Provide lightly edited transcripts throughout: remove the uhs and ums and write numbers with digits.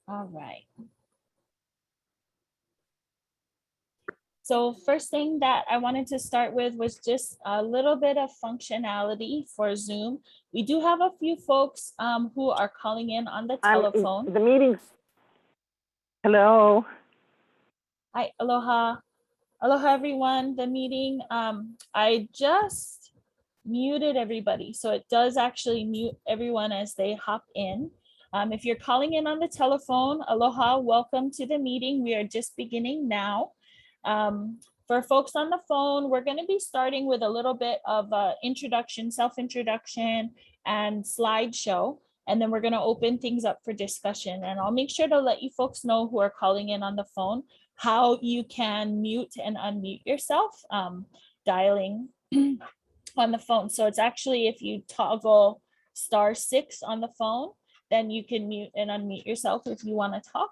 All right. So first thing that I wanted to start with was just a little bit of functionality for Zoom. We do have a few folks who are calling in on the telephone. The meeting's. Hello. Hi, aloha. Aloha, everyone. The meeting, I just muted everybody. So it does actually mute everyone as they hop in. If you're calling in on the telephone, aloha, welcome to the meeting. We are just beginning now. For folks on the phone, we're going to be starting with a little bit of introduction, self-introduction, and slideshow. And then we're going to open things up for discussion. And I'll make sure to let you folks know who are calling in on the phone how you can mute and unmute yourself dialing on the phone. So it's actually, if you toggle *6 on the phone, then you can mute and unmute yourself if you want to talk.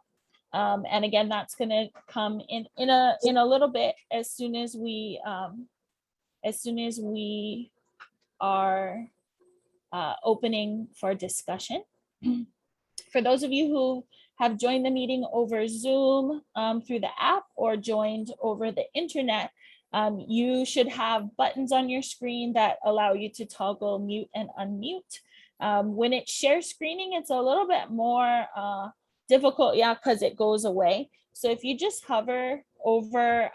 And again, that's going to come in a little bit as soon as we are opening for discussion. For those of you who have joined the meeting over Zoom through the app or joined over the internet, you should have buttons on your screen that allow you to toggle mute and unmute. When it's share screening, it's a little bit more difficult, yeah, because it goes away. So if you just hover over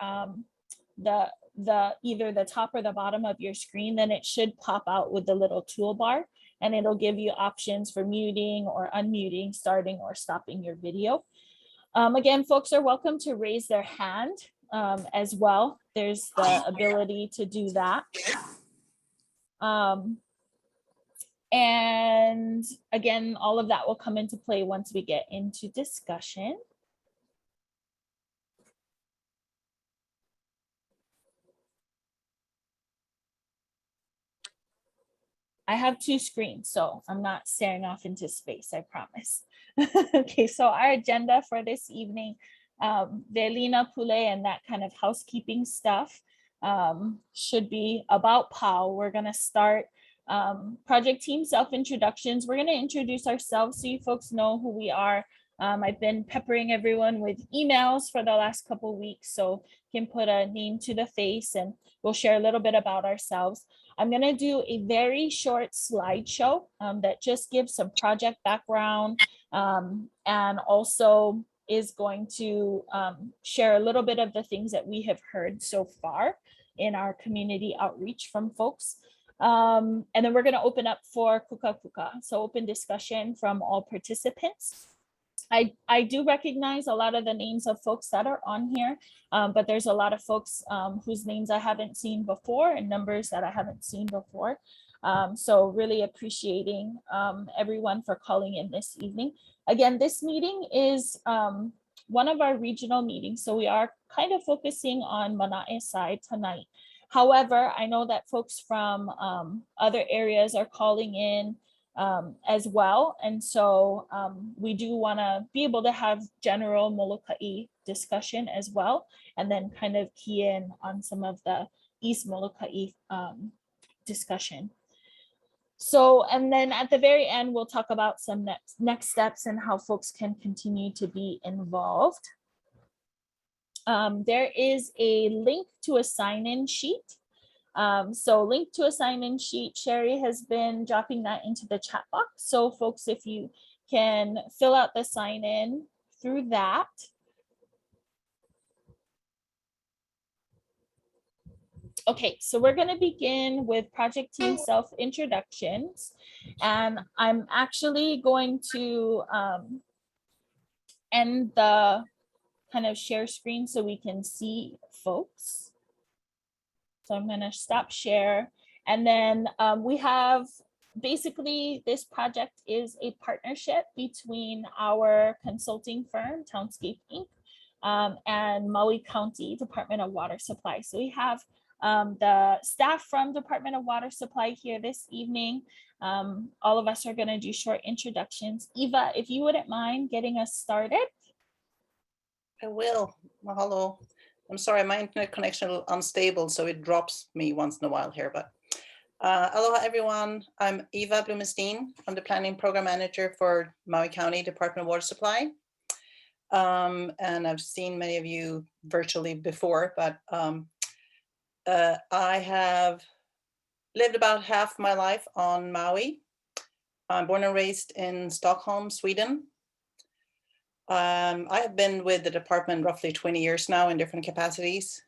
either the top or the bottom of your screen, then it should pop out with the little toolbar, and it'll give you options for muting or unmuting, starting or stopping your video. Again, folks are welcome to raise their hand as well. There's the ability to do that. And again, all of that will come into play once we get into discussion. I have two screens, so I'm not staring off into space, I promise. Okay, so our agenda for this evening, Velina Pule and that kind of housekeeping stuff should be about POW. We're gonna start project team self-introductions. We're gonna introduce ourselves so you folks know who we are. I've been peppering everyone with emails for the last couple of weeks, so you can put a name to the face and we'll share a little bit about ourselves. I'm going to do a very short slideshow that just gives some project background and also is going to share a little bit of the things that we have heard so far in our community outreach from folks. And then we're going to open up for kuka kuka, so open discussion from all participants. I do recognize a lot of the names of folks that are on here, but there's a lot of folks whose names I haven't seen before and numbers that I haven't seen before. So really appreciating everyone for calling in this evening. Again, this meeting is one of our regional meetings, so we are kind of focusing on manaʻo side tonight. However, I know that folks from other areas are calling in as well. And so we do want to be able to have general Moloka'I discussion as well, and then kind of key in on some of the East Moloka'I discussion. So, and then at the very end, we'll talk about some next steps and how folks can continue to be involved. There is a link to a sign-in sheet. So link to a sign-in sheet, Sherry has been dropping that into the chat box. So folks, if you can fill out the sign-in through that. Okay, so we're going to begin with project team self-introductions. And I'm actually going to end the kind of share screen so we can see folks. So I'm going to stop share. And then we have basically this project is a partnership between our consulting firm, Townscape Inc. And Maui County Department of Water Supply. So we have the staff from Department of Water Supply here this evening. All of us are going to do short introductions. Eva, if you wouldn't mind getting us started. I will. Mahalo. I'm sorry, my internet connection is a little unstable, so it drops me once in a while here. But aloha, everyone. I'm Eva Blumenstein. I'm the Planning Program Manager for Maui County Department of Water Supply. and I've seen many of you virtually before, but I have lived about half my life on Maui. I'm born and raised in Stockholm, Sweden. I have been with the department roughly 20 years now in different capacities.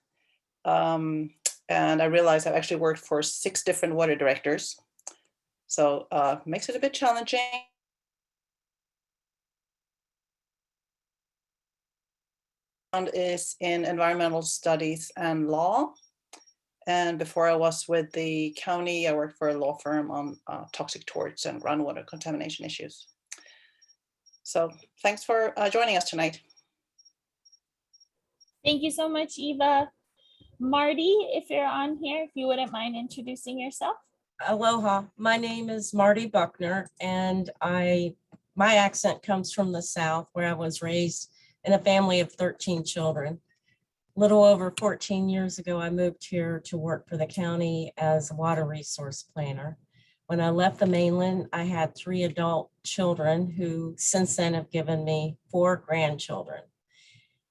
And I realized I've actually worked for 6 different water directors. So makes it a bit challenging. Is in environmental studies and law. And before I was with the county, I worked for a law firm on toxic torts and groundwater contamination issues. So thanks for joining us tonight. Thank you so much, Eva. Marty, if you're on here, if you wouldn't mind introducing yourself. Aloha, my name is Marty Buckner, and my accent comes from the South, where I was raised in a family of 13 children. A little over 14 years ago, I moved here to work for the county as a water resource planner. When I left the mainland, I had 3 adult children who since then have given me 4 grandchildren.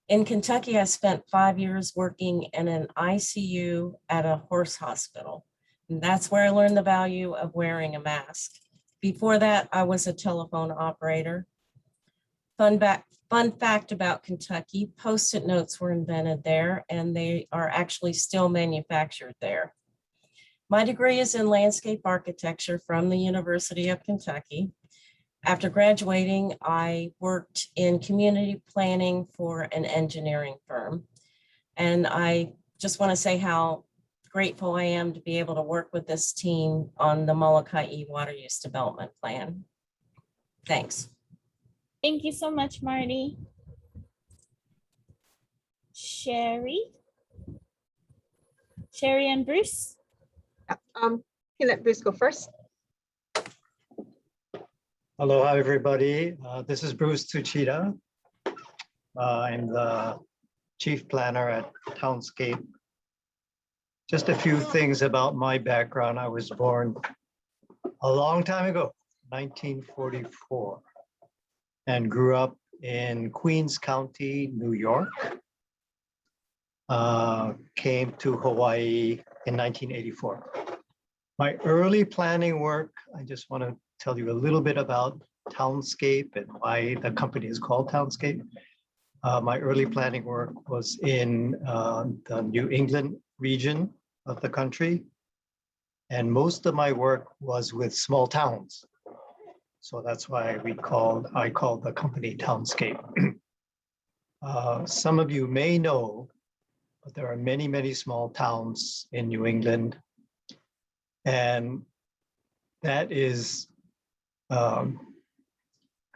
In Kentucky, I spent 5 years working in an ICU at a horse hospital. And that's where I learned the value of wearing a mask. Before that, I was a telephone operator. Fun fact about Kentucky, Post-it notes were invented there, and they are actually still manufactured there. My degree is in landscape architecture from the University of Kentucky. After graduating, I worked in community planning for an engineering firm. And I just want to say how grateful I am to be able to work with this team on the Moloka'I water use development plan. Thanks. Thank you so much, Marty. Sherry and Bruce. You let Bruce go first. Aloha, everybody. This is Bruce Tsuchida. I'm the chief planner at Townscape. Just a few things about my background. I was born a long time ago, 1944, and grew up in Queens County, New York. Came to Hawaii in 1984. My early planning work, I just want to tell you a little bit about Townscape and why the company is called Townscape. My early planning work was in the New England region of the country. And most of my work was with small towns. So that's why I called the company Townscape. Some of you may know, but there are many, many small towns in New England. And that is kind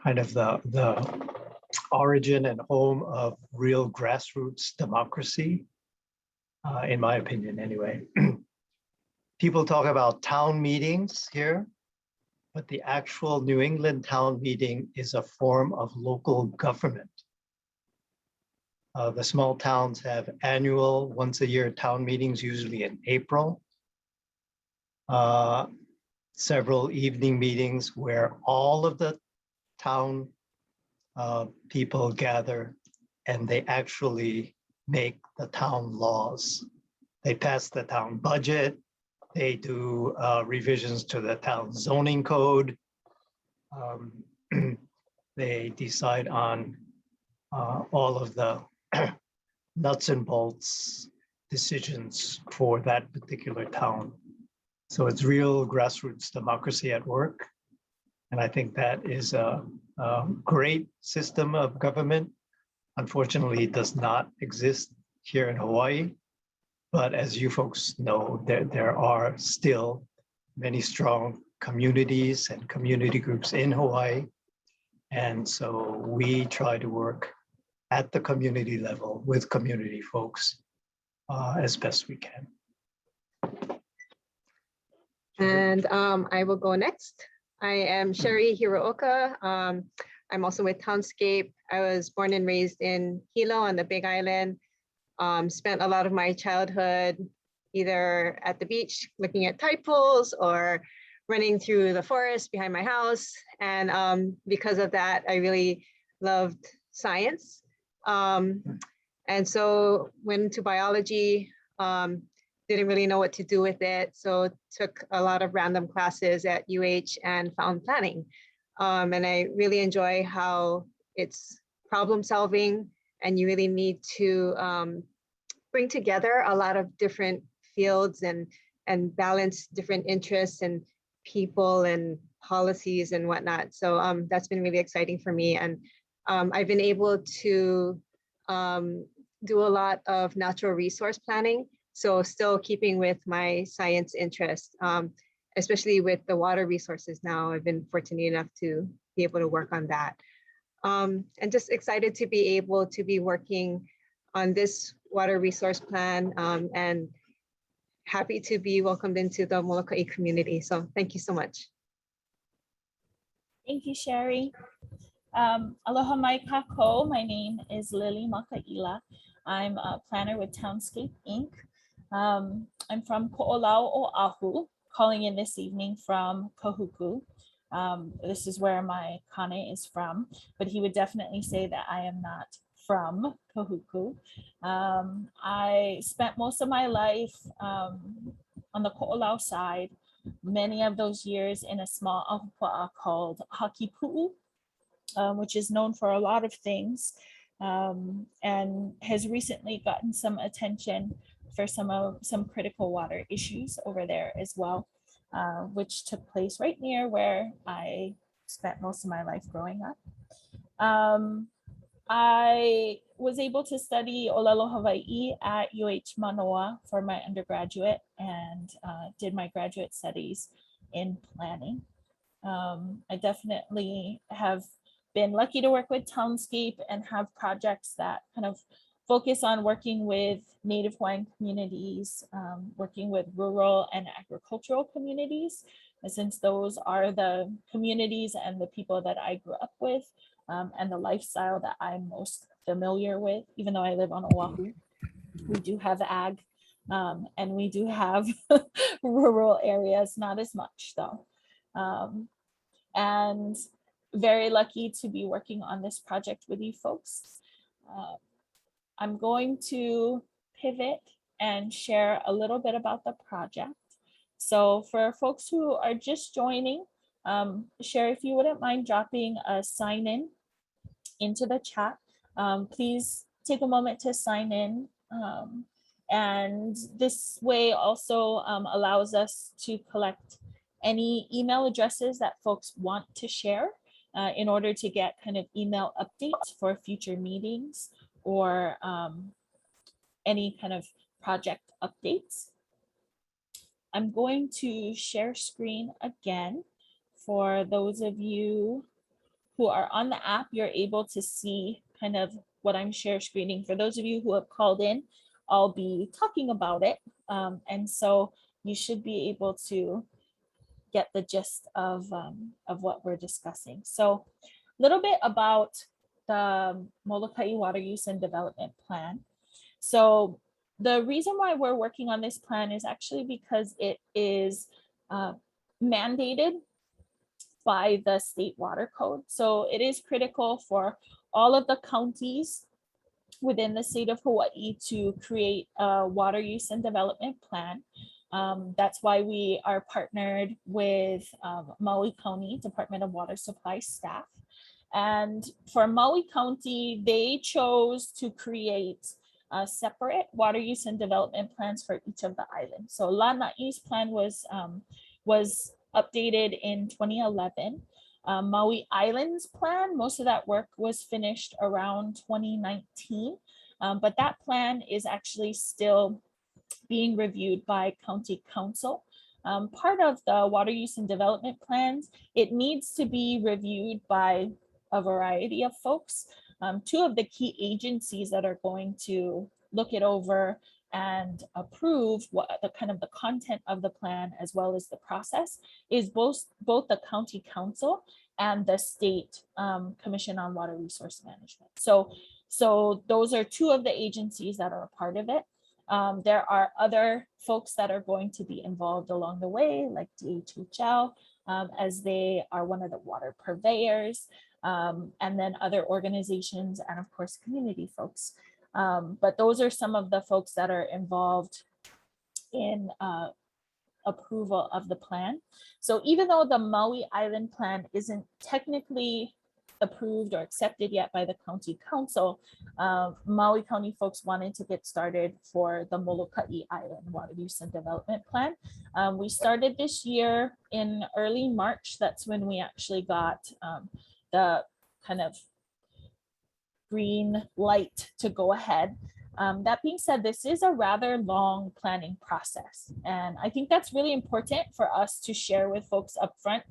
of the origin and home of real grassroots democracy, in my opinion anyway. People talk about town meetings here, but the actual New England town meeting is a form of local government. The small towns have annual, once a year town meetings, usually in April. Several evening meetings where all of the town people gather and they actually make the town laws. They pass the town budget. They do revisions to the town zoning code. They decide on all of the nuts and bolts decisions for that particular town. So it's real grassroots democracy at work. And I think that is a great system of government. Unfortunately, it does not exist here in Hawaii. But as you folks know, there are still many strong communities and community groups in Hawaii. And so we try to work at the community level with community folks as best we can. And I will go next. I am Sherry Hirooka. I'm also with Townscape. I was born and raised in Hilo on the Big Island. Spent a lot of my childhood either at the beach looking at tide pools or running through the forest behind my house. And because of that, I really loved science. And so went into biology, didn't really know what to do with it. So took a lot of random classes at UH and found planning. And I really enjoy how it's problem solving, and you really need to bring together a lot of different fields and balance different interests and people and policies and whatnot. So that's been really exciting for me. And I've been able to do a lot of natural resource planning. So still keeping with my science interest, especially with the water resources now. I've been fortunate enough to be able to work on that. And just excited to be able to be working on this water resource plan, and happy to be welcomed into the Moloka'I community. So thank you so much. Thank you, Sherry. Aloha mai kako. My name is Lily Maka'ila. I'm a planner with Townscape Inc. I'm from Ko'olau, Oahu, calling in this evening from Kahuku. This is where my Kane is from, but he would definitely say that I am not from Kahuku. I spent most of my life on the Ko'olau side, many of those years in a small ahupua'a called Hakipu'u, which is known for a lot of things, and has recently gotten some attention for some critical water issues over there as well, which took place right near where I spent most of my life growing up. I was able to study ʻŌlelo Hawai'i at UH Manoa for my undergraduate, and did my graduate studies in planning. I definitely have been lucky to work with Townscape and have projects that kind of focus on working with Native Hawaiian communities, working with rural and agricultural communities, since those are the communities and the people that I grew up with, and the lifestyle that I'm most familiar with. Even though I live on Oahu, we do have ag, and we do have rural areas, not as much though. And very lucky to be working on this project with you folks. I'm going to pivot and share a little bit about the project. So for folks who are just joining, Sherry, if you wouldn't mind dropping a sign in into the chat, please take a moment to sign in. And this way also allows us to collect any email addresses that folks want to share in order to get kind of email updates for future meetings or any kind of project updates. I'm going to share screen again. For those of you who are on the app, you're able to see kind of what I'm share screening. For those of you who have called in, I'll be talking about it. And so you should be able to get the gist of what we're discussing. So a little bit about the Moloka'I Water Use and Development Plan. So the reason why we're working on this plan is actually because it is mandated by the state water code. So it is critical for all of the counties within the state of Hawaii to create a water use and development plan. That's why we are partnered with Maui County Department of Water Supply staff. And for Maui County, they chose to create separate water use and development plans for each of the islands. So Lanai's plan was updated in 2011. Maui Islands plan, most of that work was finished around 2019, but that plan is actually still being reviewed by County Council. Part of the water use and development plans, it needs to be reviewed by a variety of folks. Two of the key agencies that are going to look it over and approve what the kind of the content of the plan as well as the process is both the County Council and the State Commission on Water Resource Management. So those are two of the agencies that are a part of it. There are other folks that are going to be involved along the way, like DHHL, as they are one of the water purveyors. and then other organizations and of course community folks. But those are some of the folks that are involved in approval of the plan. So even though the Maui Island Plan isn't technically approved or accepted yet by the county council, Maui County folks wanted to get started for the Moloka'I Island Water Use and Development Plan. We started this year in early March. That's when we actually got the kind of green light to go ahead. That being said, this is a rather long planning process. And I think that's really important for us to share with folks up front.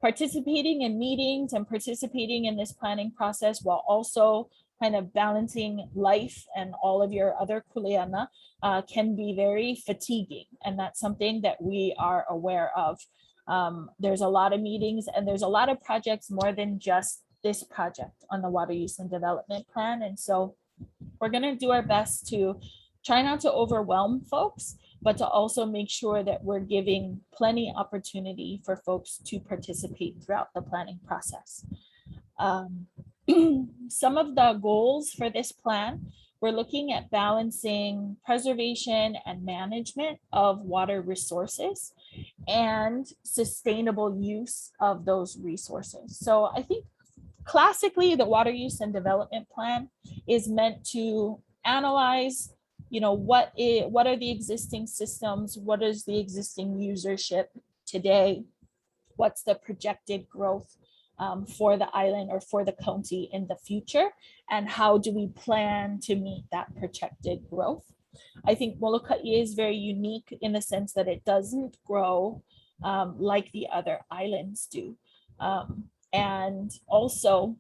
Participating in meetings and participating in this planning process while also kind of balancing life and all of your other kuleana can be very fatiguing. And that's something that we are aware of. There's a lot of meetings and there's a lot of projects more than just this project on the Water Use and Development Plan. And so we're going to do our best to try not to overwhelm folks, but to also make sure that we're giving plenty opportunity for folks to participate throughout the planning process. Some of the goals for this plan, we're looking at balancing preservation and management of water resources and sustainable use of those resources. So I think classically, the Water Use and Development Plan is meant to analyze, what are the existing systems? What is the existing usership today? What's the projected growth for the island or for the county in the future? And how do we plan to meet that projected growth? I think Moloka'I is very unique in the sense that it doesn't grow like the other islands do. And also,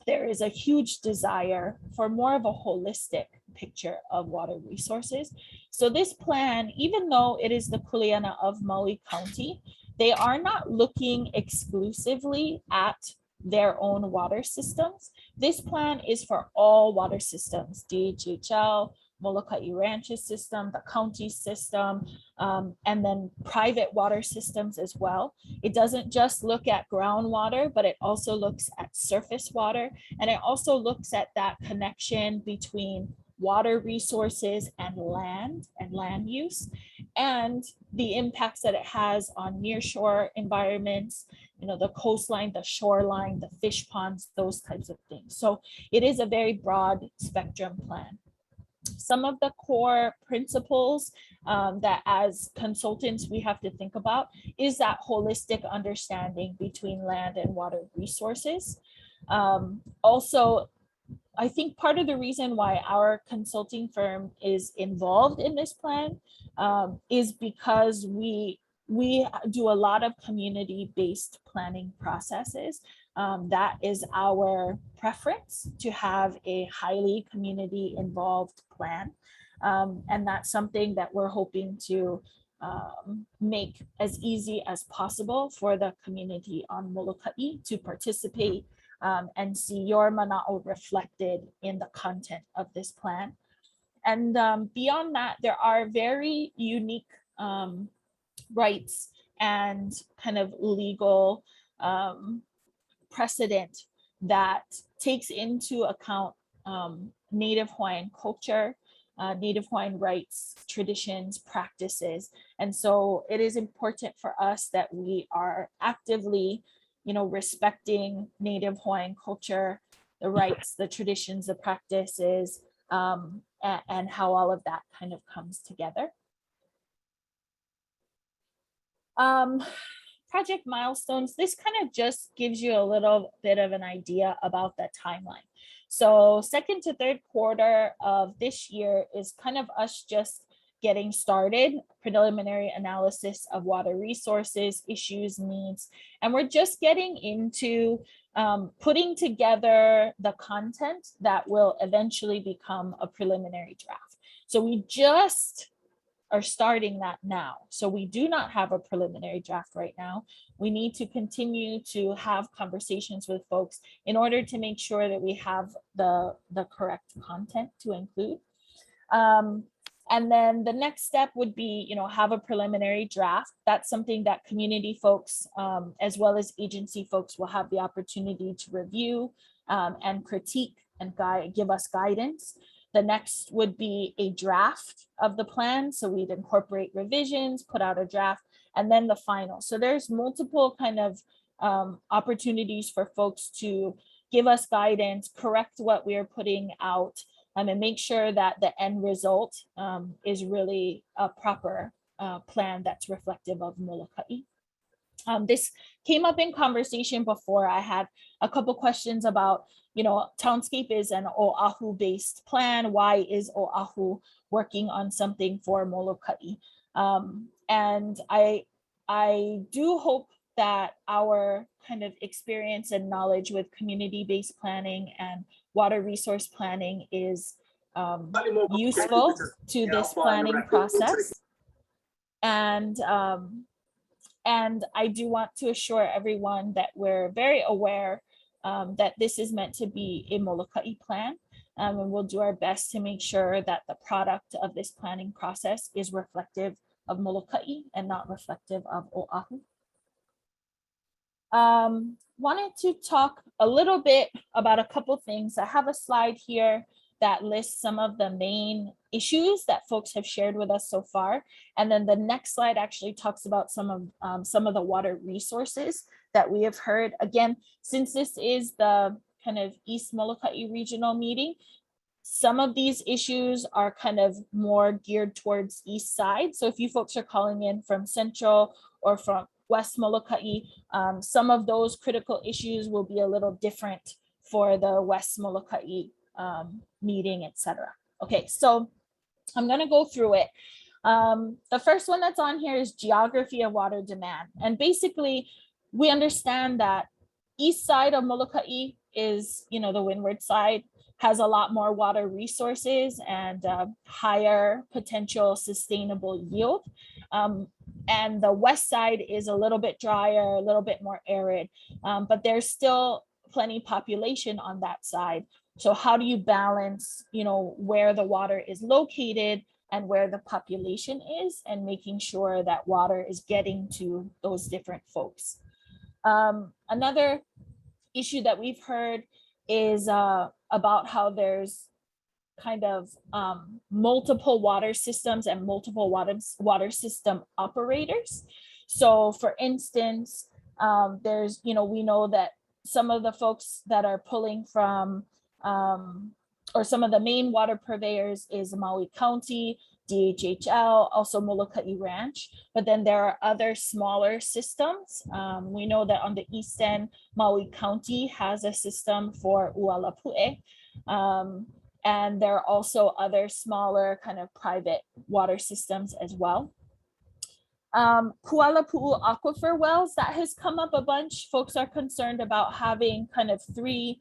there is a huge desire for more of a holistic picture of water resources. So this plan, even though it is the kuleana of Maui County, they are not looking exclusively at their own water systems. This plan is for all water systems, DHHL, Moloka'I Ranches system, the county system, and then private water systems as well. It doesn't just look at groundwater, but it also looks at surface water. And it also looks at that connection between water resources and land use, and the impacts that it has on nearshore environments, the coastline, the shoreline, the fish ponds, those types of things. So it is a very broad spectrum plan. Some of the core principles that as consultants we have to think about is that holistic understanding between land and water resources. Also, I think part of the reason why our consulting firm is involved in this plan is because we do a lot of community-based planning processes. That is our preference, to have a highly community involved plan. And that's something that we're hoping to make as easy as possible for the community on Moloka'I to participate and see your manaʻo reflected in the content of this plan. And beyond that, there are very unique rights and kind of legal precedent that takes into account Native Hawaiian culture, Native Hawaiian rights, traditions, practices. And so it is important for us that we are actively, respecting Native Hawaiian culture, the rights, the traditions, the practices, and how all of that kind of comes together. Project milestones, this kind of just gives you a little bit of an idea about the timeline. So second to third quarter of this year is kind of us just getting started, preliminary analysis of water resources, issues, needs, and we're just getting into putting together the content that will eventually become a preliminary draft. So we just are starting that now. So we do not have a preliminary draft right now. We need to continue to have conversations with folks in order to make sure that we have the correct content to include. And then the next step would be, have a preliminary draft. That's something that community folks, as well as agency folks, will have the opportunity to review and critique and give us guidance. The next would be a draft of the plan. So we'd incorporate revisions, put out a draft, and then the final. So there's multiple kind of opportunities for folks to give us guidance, correct what we are putting out, and make sure that the end result is really a proper plan that's reflective of Moloka'I. This came up in conversation before. I had a couple questions about, Townscape is an Oahu based plan. Why is Oahu working on something for Moloka'I? And I do hope that our kind of experience and knowledge with community-based planning and water resource planning is useful to this planning process. And I do want to assure everyone that we're very aware that this is meant to be a Moloka'I plan. And we'll do our best to make sure that the product of this planning process is reflective of Moloka'I and not reflective of Oahu. Wanted to talk a little bit about a couple things. I have a slide here that lists some of the main issues that folks have shared with us so far. And then the next slide actually talks about some of the water resources that we have heard. Again, since this is the kind of East Moloka'i regional meeting, some of these issues are kind of more geared towards East side. So if you folks are calling in from Central or from West Moloka'i, some of those critical issues will be a little different for the West Moloka'i meeting, etc. Okay, so I'm gonna go through it. The first one that's on here is geography of water demand. And basically, we understand that east side of Moloka'I is, the windward side, has a lot more water resources and higher potential sustainable yield. And the west side is a little bit drier, a little bit more arid, but there's still plenty population on that side. So how do you balance, where the water is located and where the population is, and making sure that water is getting to those different folks? Another issue that we've heard is about how there's kind of multiple water systems and multiple water system operators. So for instance, there's, we know that some of the folks that are pulling from, or some of the main water purveyors is Maui County, DHHL, also Moloka'I Ranch, but then there are other smaller systems. We know that on the east end, Maui County has a system for ʻUalapuʻe, and there are also other smaller kind of private water systems as well. Kualapuʻu aquifer wells, that has come up a bunch. Folks are concerned about having kind of 3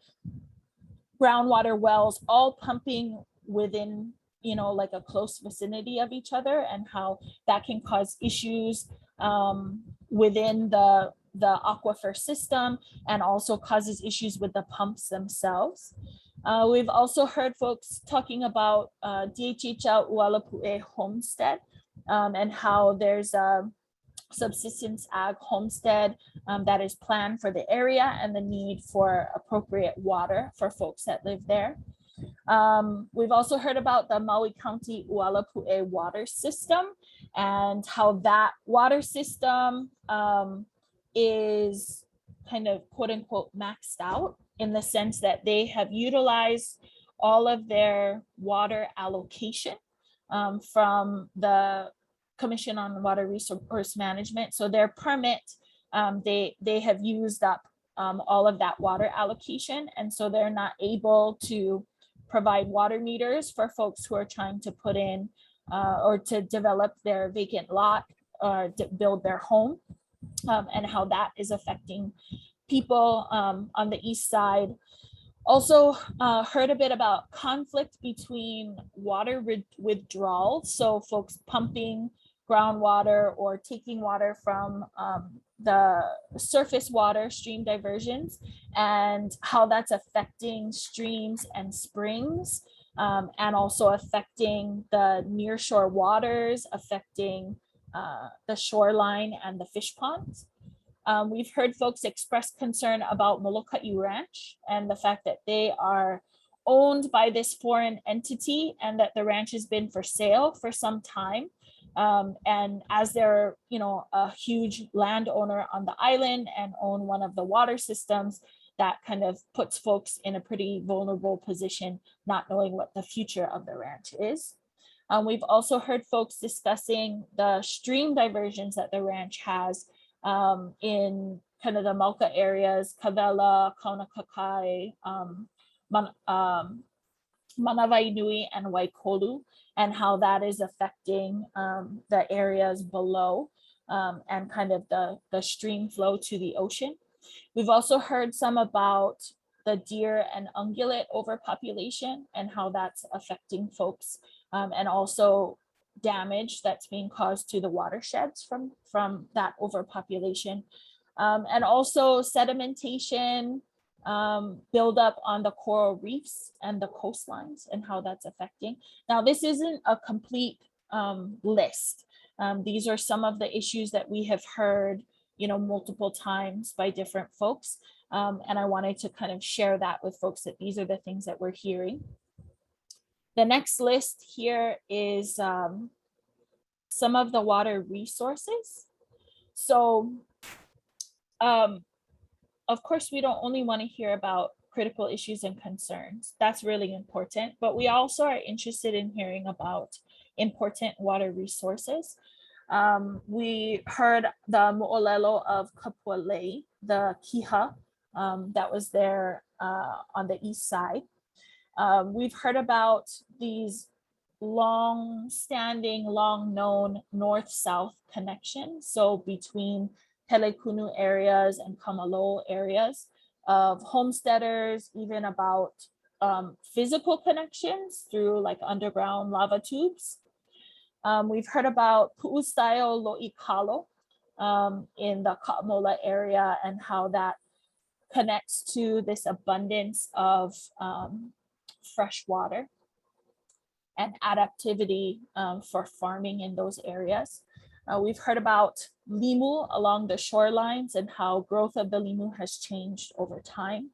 groundwater wells all pumping within, like a close vicinity of each other, and how that can cause issues within the aquifer system, and also causes issues with the pumps themselves. We've also heard folks talking about DHHL ʻUalapuʻe homestead, and how there's a subsistence ag homestead that is planned for the area, and the need for appropriate water for folks that live there. We've also heard about the Maui County ʻUalapuʻe water system, and how that water system is kind of quote unquote maxed out, in the sense that they have utilized all of their water allocation from the Commission on Water Resource Management. So their permit, they have used up all of that water allocation, and so they're not able to provide water meters for folks who are trying to put in or to develop their vacant lot or to build their home, and how that is affecting people on the east side. Also heard a bit about conflict between water withdrawal, so folks pumping groundwater or taking water from the surface water stream diversions, and how that's affecting streams and springs and also affecting the nearshore waters, affecting the shoreline and the fish ponds. We've heard folks express concern about Moloka'I Ranch and the fact that they are owned by this foreign entity and that the ranch has been for sale for some time. And as they're, a huge landowner on the island and own one of the water systems, that kind of puts folks in a pretty vulnerable position, not knowing what the future of the ranch is. We've also heard folks discussing the stream diversions that the ranch has in kind of the Mauka areas, Kawela, Kaunakakai, Manawai Nui, and Waikolu, and how that is affecting the areas below and kind of the stream flow to the ocean. We've also heard some about the deer and ungulate overpopulation and how that's affecting folks, and also damage that's being caused to the watersheds from that overpopulation, and also sedimentation, buildup on the coral reefs and the coastlines and how that's affecting. Now, this isn't a complete list. These are some of the issues that we have heard, multiple times by different folks. And I wanted to kind of share that with folks, that these are the things that we're hearing. The next list here is some of the water resources. So, of course, we don't only want to hear about critical issues and concerns. That's really important, but we also are interested in hearing about important water resources. We heard the mo'olelo of Kapualei, the kiha that was there on the east side. We've heard about these long-standing, long-known north-south connections. So between Pelekunu areas and Kamalo areas of homesteaders, even about physical connections through like underground lava tubes. We've heard about pu'ustai'o lo'ikalo in the Ka'amola area and how that connects to this abundance of fresh water and adaptivity for farming in those areas. We've heard about limu along the shorelines and how growth of the limu has changed over time.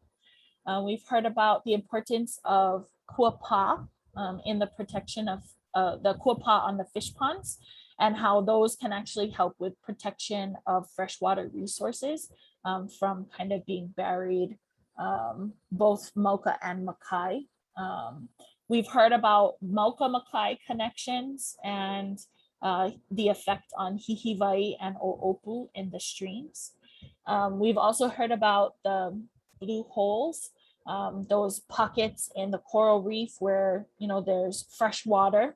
We've heard about the importance of kuapa in the protection of the kuapa on the fish ponds and how those can actually help with protection of freshwater resources from kind of being buried, both Mauka and Makai. We've heard about Mauka-Makai connections and the effect on hihiwai and ʻŌʻupu in the streams. We've also heard about the blue holes, those pockets in the coral reef where there's fresh water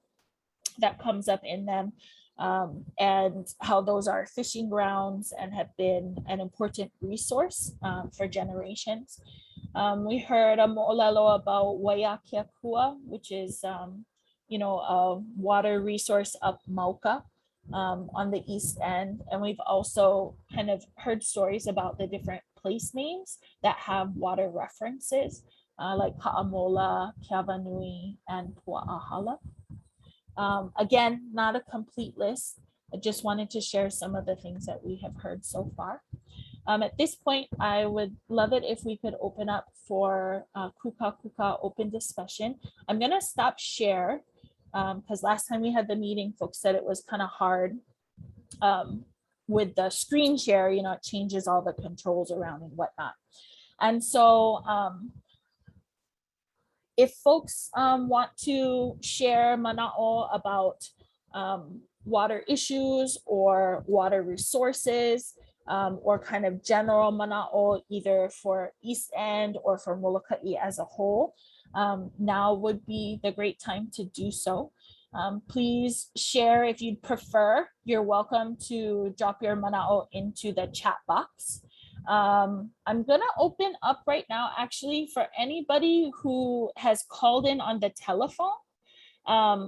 that comes up in them, and how those are fishing grounds and have been an important resource for generations. We heard a mo'olelo about Waiakiakua, which is a water resource up Mauka on the east end. And we've also kind of heard stories about the different place names that have water references, like Ka'amola, Keawanui, and Pua'ahala. Again, not a complete list. I just wanted to share some of the things that we have heard so far. At this point, I would love it if we could open up for kuka open discussion. I'm gonna stop share because last time we had the meeting, folks said it was kind of hard with the screen share, it changes all the controls around and whatnot. And so if folks want to share manaʻo about water issues or water resources, or kind of general manaʻo, either for East End or for Moloka'I as a whole, now would be the great time to do so. Please share if you'd prefer. You're welcome to drop your manaʻo into the chat box. I'm gonna open up right now actually for anybody who has called in on the telephone.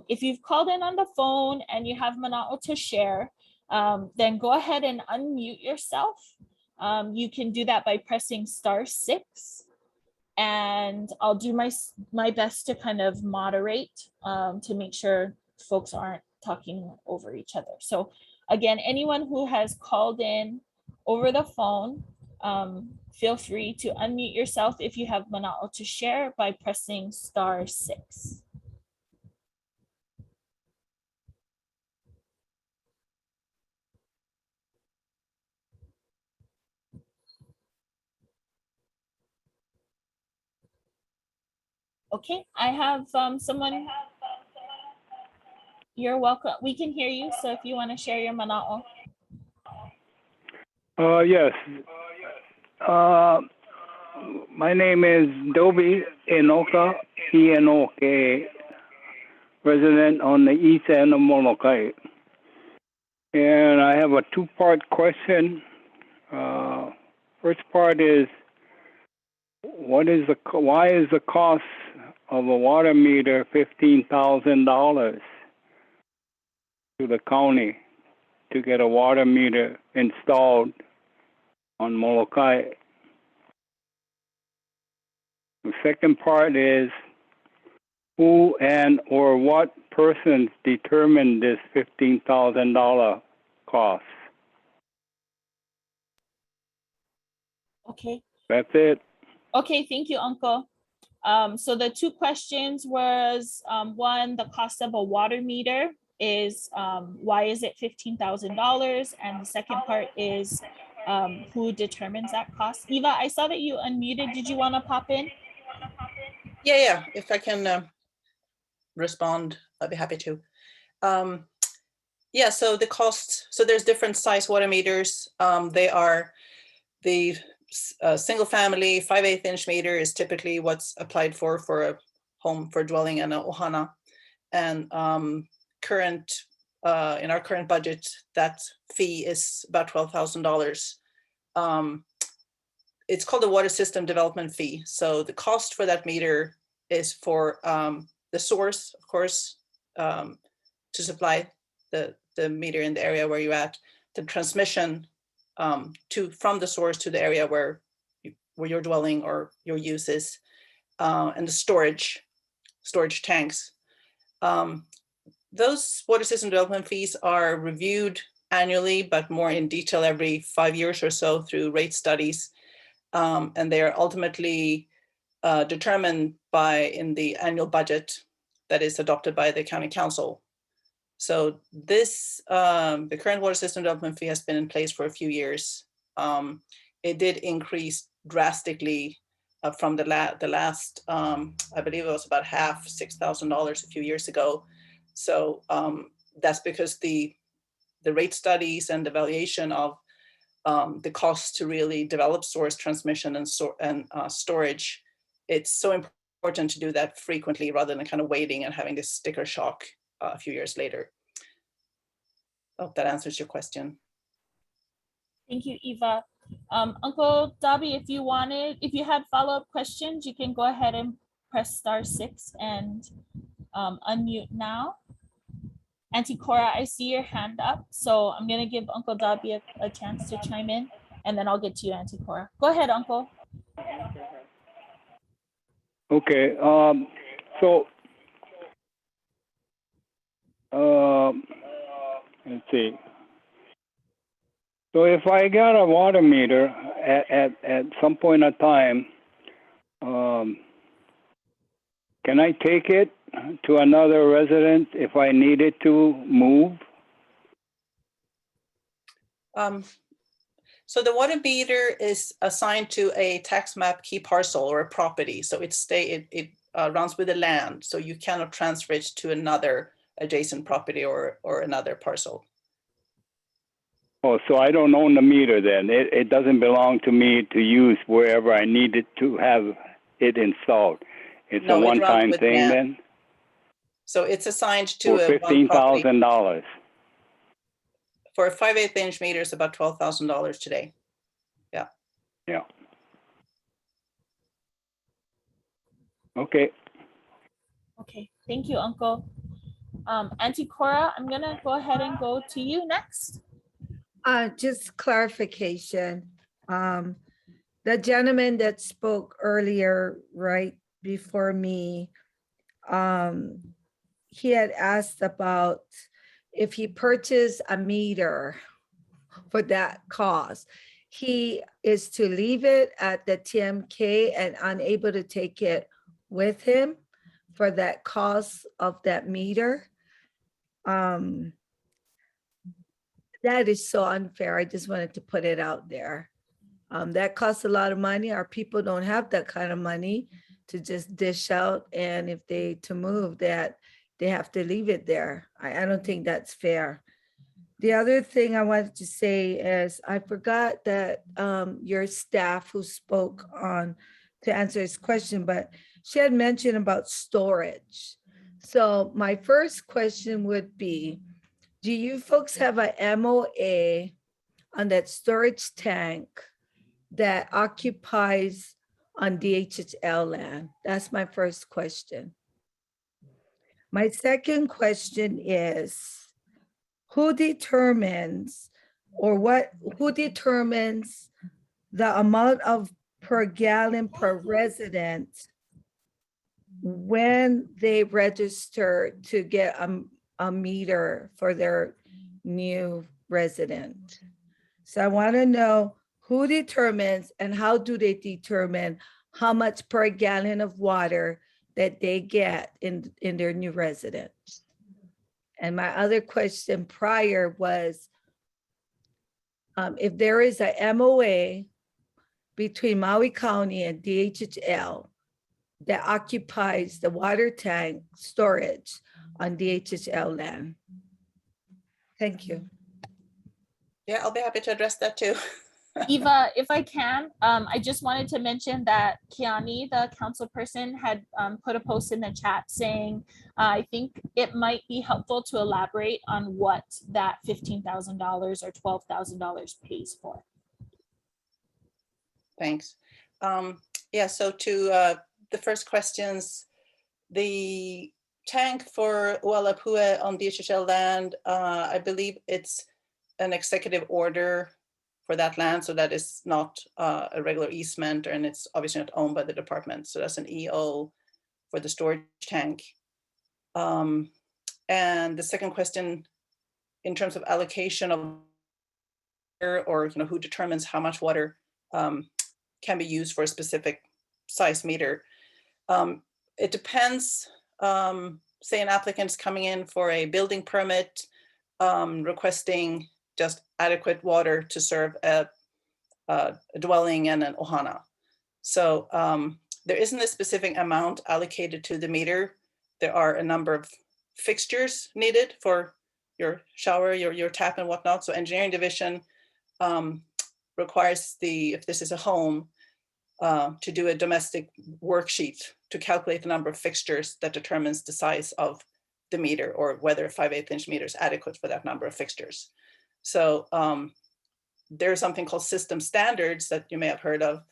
If you've called in on the phone and you have manaʻo to share, then go ahead and unmute yourself. You can do that by pressing *6. and I'll do my best to kind of moderate to make sure folks aren't talking over each other. So again, anyone who has called in over the phone, feel free to unmute yourself if you have manaʻo to share by pressing *6. Okay, I have someone. You're welcome. We can hear you. So if you want to share your manaʻo. Yes. My name is Dobi Enoka, Enoka, resident on the east end of Moloka'I. And I have a two-part question. First part is, why is the cost of a water meter $15,000 to the county to get a water meter installed on Moloka'I? The second part is, who and or what persons determined this $15,000 cost? Okay. That's it. Okay, thank you, Uncle. So the two questions was, one, the cost of a water meter is, why is it $15,000? And the second part is, who determines that cost? Eva, I saw that you unmuted. Did you want to pop in? Yeah, if I can respond, I'd be happy to. Yeah, so the cost, so there's different size water meters. They are the single family 5/8 inch meter is typically what's applied for a home for dwelling and a ohana. And in our current budget, that fee is about $12,000. It's called the water system development fee. So the cost for that meter is for the source, of course, to supply the meter in the area where you're at, the transmission from the source to the area where you're dwelling or your use is, and the storage tanks. Those water system development fees are reviewed annually, but more in detail every 5 years or so through rate studies. And they are ultimately determined in the annual budget that is adopted by the county council. So this, the current water system development fee has been in place for a few years. It did increase drastically from the last, I believe it was about half, $6,000 a few years ago. So that's because the rate studies and the valuation of the cost to really develop source transmission and storage, it's so important to do that frequently rather than kind of waiting and having this sticker shock a few years later. I hope that answers your question. Thank you, Eva. Uncle Dobby, if you had follow-up questions, you can go ahead and press *6 and unmute now. Auntie Cora, I see your hand up, so I'm gonna give Uncle Dobby a chance to chime in, and then I'll get to you, Auntie Cora. Go ahead, Uncle. Okay, let's see. So if I got a water meter at some point in time, can I take it to another residence if I needed to move? So the water meter is assigned to a tax map key parcel or a property. So it runs with the land. So you cannot transfer it to another adjacent property or another parcel. Oh, so I don't own the meter then. It doesn't belong to me to use wherever I needed to have it installed. It's a one-time thing then? So it's assigned to for $15,000. For a 5/8 inch meter, it's about $12,000 today. Yeah. Yeah. Okay. Okay, thank you, Uncle. Auntie Cora, I'm gonna go ahead and go to you next. Just clarification. the gentleman that spoke earlier, right before me, he had asked about if he purchased a meter for that cost. He is to leave it at the TMK and unable to take it with him for that cost of that meter. That is so unfair. I just wanted to put it out there. That costs a lot of money. Our people don't have that kind of money to just dish out. And if they to move that, they have to leave it there. I don't think that's fair. The other thing I wanted to say is I forgot that your staff who spoke on to answer his question, but she had mentioned about storage. So my first question would be, do you folks have a MOA on that storage tank that occupies on DHHL land? That's my first question. My second question is, who determines the amount of per gallon per resident when they register to get a meter for their new resident? So I want to know who determines and how do they determine how much per gallon of water that they get in their new residence? And my other question prior was, if there is a MOA between Maui County and DHHL that occupies the water tank storage on DHHL land. Thank you. Yeah, I'll be happy to address that too. Eva, if I can, I just wanted to mention that Kiani, the council person, had put a post in the chat saying, I think it might be helpful to elaborate on what that $15,000 or $12,000 pays for. Thanks. Yeah, so to the first questions, the tank for ʻUalapuʻe on DHHL land, I believe it's an executive order for that land, so that is not a regular easement, and it's obviously not owned by the department. So that's an EO for the storage tank. And the second question, in terms of allocation of water, or who determines how much water can be used for a specific size meter. It depends. Say an applicant's coming in for a building permit, requesting just adequate water to serve a dwelling and an ohana. So there isn't a specific amount allocated to the meter. There are a number of fixtures needed for your shower, your tap and whatnot. So engineering division requires if this is a home, to do a domestic worksheet to calculate the number of fixtures that determines the size of the meter, or whether a 5/8 inch meter is adequate for that number of fixtures. So there's something called system standards that you may have heard of,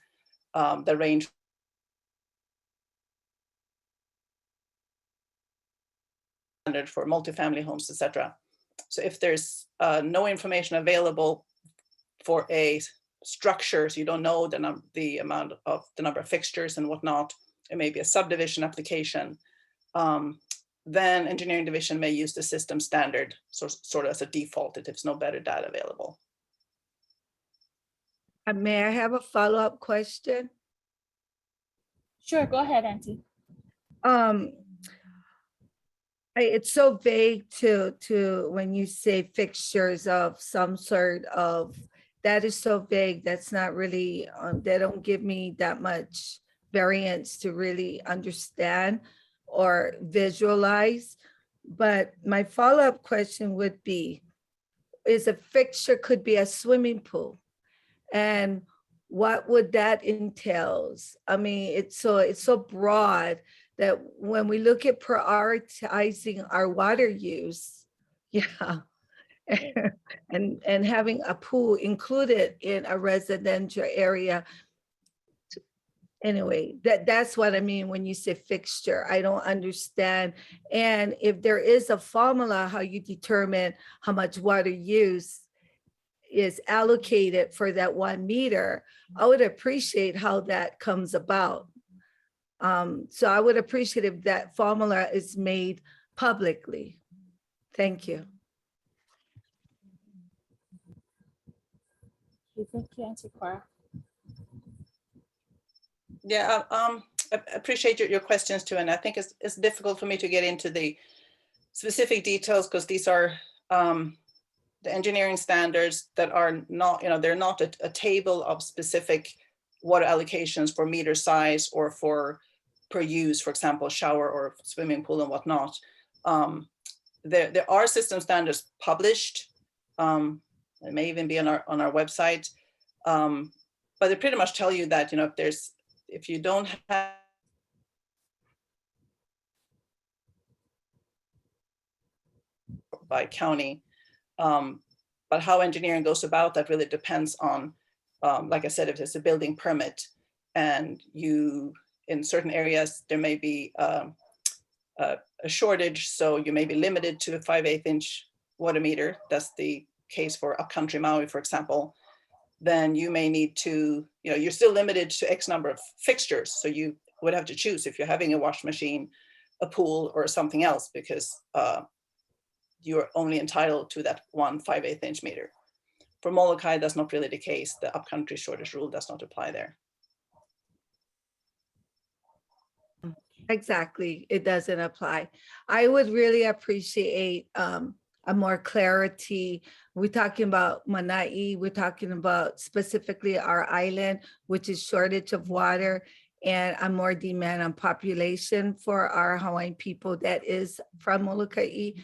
that range standard for multifamily homes, etc. So if there's no information available for a structure, so you don't know the number of fixtures and whatnot, it may be a subdivision application, then engineering division may use the system standard sort of as a default if there's no better data available. May I have a follow-up question? Sure, go ahead, Auntie. It's so vague to when you say fixtures of some sort of, that is so vague. That's not really, they don't give me that much variance to really understand or visualize. But my follow-up question would be, is a fixture could be a swimming pool, and what would that entails? I mean, it's so broad that when we look at prioritizing our water use, yeah, and having a pool included in a residential area. Anyway, that's what I mean when you say fixture. I don't understand. And if there is a formula how you determine how much water use, is allocated for that 1 meter, I would appreciate how that comes about. So I would appreciate if that formula is made publicly. Thank you. Thank you, Auntie Cora. Yeah, I appreciate your questions too. And I think it's difficult for me to get into the specific details because these are the engineering standards that are not, they're not a table of specific water allocations for meter size or for per use, for example, shower or swimming pool and whatnot. There are system standards published. It may even be on our website, but they pretty much tell you that if you don't have by county, but how engineering goes about that really depends on, like I said, if it's a building permit, and in certain areas there may be a shortage, so you may be limited to a 5/8 inch water meter. That's the case for upcountry Maui, for example. Then you may need to, you're still limited to X number of fixtures. So you would have to choose if you're having a wash machine, a pool, or something else, because you're only entitled to that one 5/8 inch meter. For Moloka'I, that's not really the case. The upcountry shortage rule does not apply there. Exactly, it doesn't apply. I would really appreciate a more clarity. We're talking about manaʻi, we're talking about specifically our island, which is shortage of water and a more demand on population for our Hawaiian people that is from Moloka'I.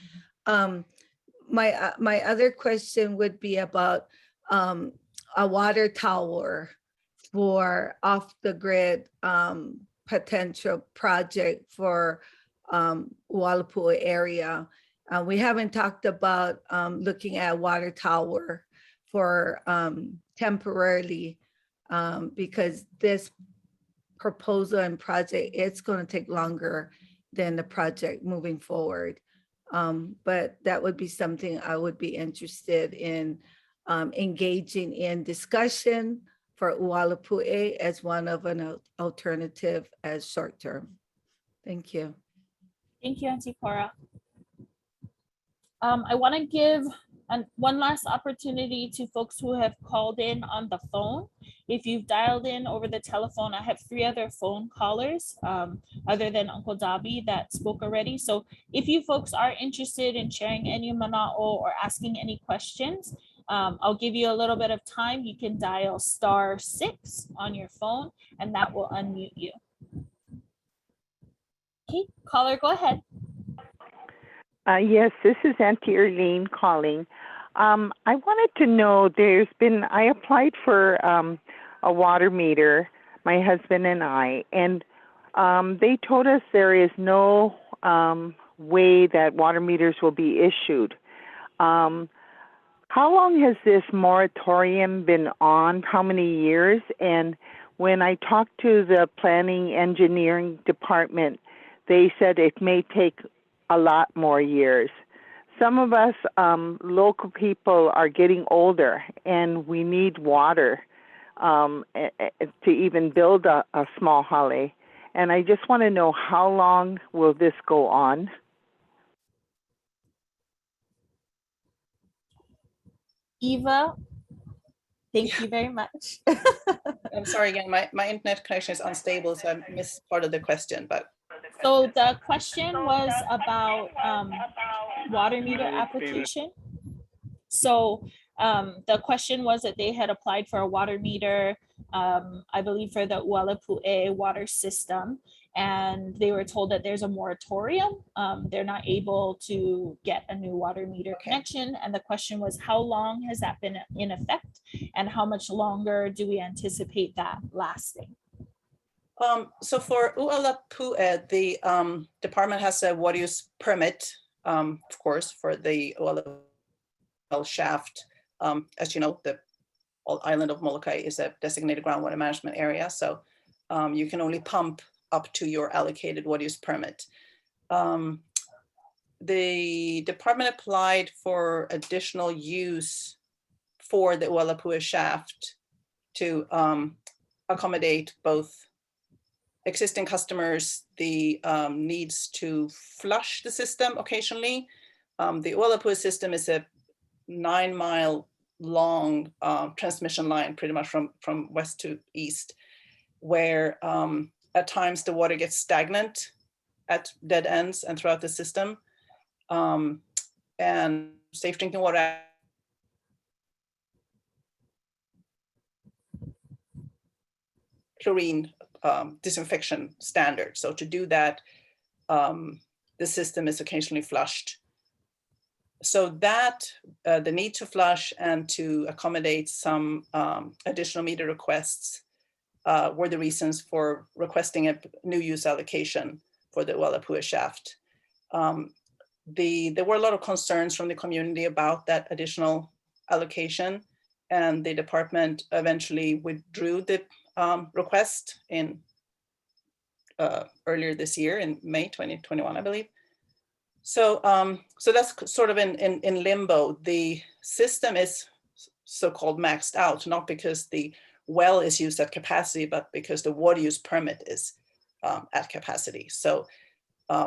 My other question would be about a water tower for off the grid potential project for ʻUalapuʻe area. We haven't talked about looking at a water tower for temporarily because this proposal and project, it's going to take longer than the project moving forward. But that would be something I would be interested in engaging in discussion for ʻUalapuʻe as one of an alternative as short term. Thank you. Thank you, Auntie Cora. I want to give one last opportunity to folks who have called in on the phone. If you've dialed in over the telephone, I have 3 other phone callers other than Uncle Dabi that spoke already. So if you folks are interested in sharing any manaʻo or asking any questions, I'll give you a little bit of time. You can dial *6 on your phone and that will unmute you. Okay, caller, go ahead. Yes, this is Auntie Erlene calling. I wanted to know, I applied for a water meter, my husband and I, and they told us there is no way that water meters will be issued. How long has this moratorium been on? How many years? And when I talked to the planning engineering department, they said it may take a lot more years. Some of us local people are getting older and we need water to even build a small hale. And I just want to know, how long will this go on? Eva, thank you very much. I'm sorry again, my internet connection is unstable, so I missed part of the question, but. So the question was about water meter application. So the question was that they had applied for a water meter, I believe for the ʻUalapuʻe water system, and they were told that there's a moratorium. They're not able to get a new water meter connection. And the question was, how long has that been in effect? And how much longer do we anticipate that lasting? So for ʻUalapuʻe, the department has a water use permit, of course, for the ʻUalapuʻe shaft. As you know, the island of Moloka'I is a designated groundwater management area. So you can only pump up to your allocated water use permit. The department applied for additional use for the ʻUalapuʻe shaft to accommodate both existing customers, the needs to flush the system occasionally. The ʻUalapuʻe system is a 9-mile long transmission line, pretty much from west to east, where at times the water gets stagnant at dead ends and throughout the system. And safe drinking water chlorine disinfection standard. So to do that, the system is occasionally flushed. So that the need to flush and to accommodate some additional meter requests were the reasons for requesting a new use allocation for the ʻUalapuʻe shaft. There were a lot of concerns from the community about that additional allocation, and the department eventually withdrew the request in earlier this year in May 2021, I believe. So, so that's sort of in limbo. The system is so-called maxed out, not because the well is used at capacity, but because the water use permit is at capacity. So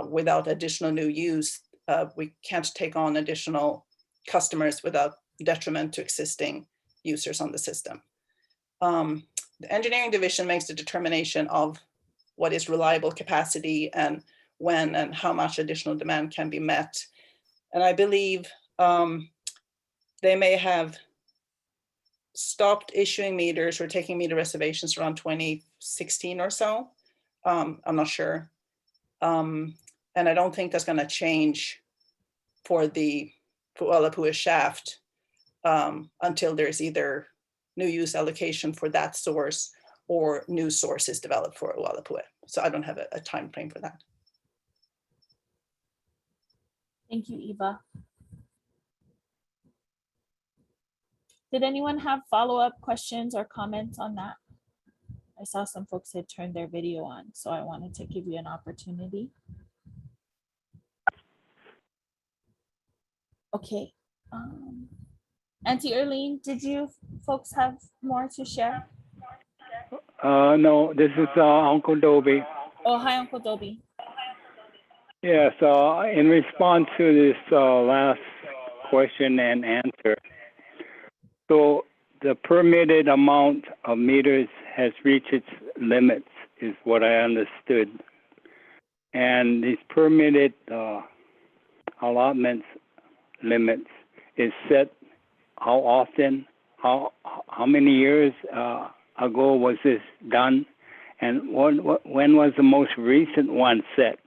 without additional new use, we can't take on additional customers without detriment to existing users on the system. The engineering division makes the determination of what is reliable capacity and when and how much additional demand can be met. And I believe they may have stopped issuing meters or taking meter reservations around 2016 or so. I'm not sure. And I don't think that's gonna change for the ʻUalapuʻe shaft until there's either new use allocation for that source or new sources developed for ʻUalapuʻe. So I don't have a time frame for that. Thank you, Eva. Did anyone have follow-up questions or comments on that? I saw some folks had turned their video on, so I wanted to give you an opportunity. Okay. Auntie Erlene, did you folks have more to share? No, this is Uncle Dobie. Oh, hi, Uncle Dobie. Yes, in response to this last question and answer, so the permitted amount of meters has reached its limits, is what I understood. And these permitted allotments limits is set how often, how many years ago was this done? And when was the most recent one set?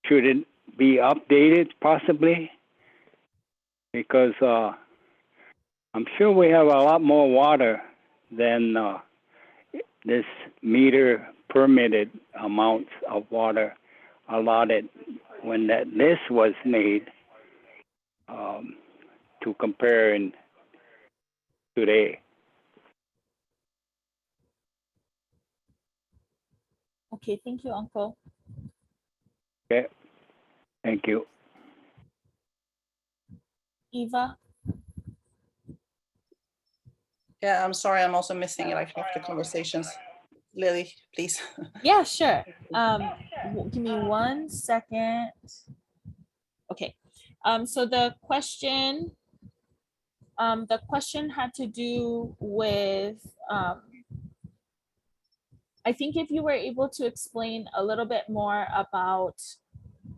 Should it be updated possibly? Because I'm sure we have a lot more water than this meter permitted amounts of water allotted when that list was made to compare in today. Okay, thank you, Uncle. Okay, thank you. Eva? Yeah, I'm sorry, I'm also missing it. I left the conversations. Lily, please. Yeah, sure. Give me 1 second. Okay, so the question had to do with, I think if you were able to explain a little bit more about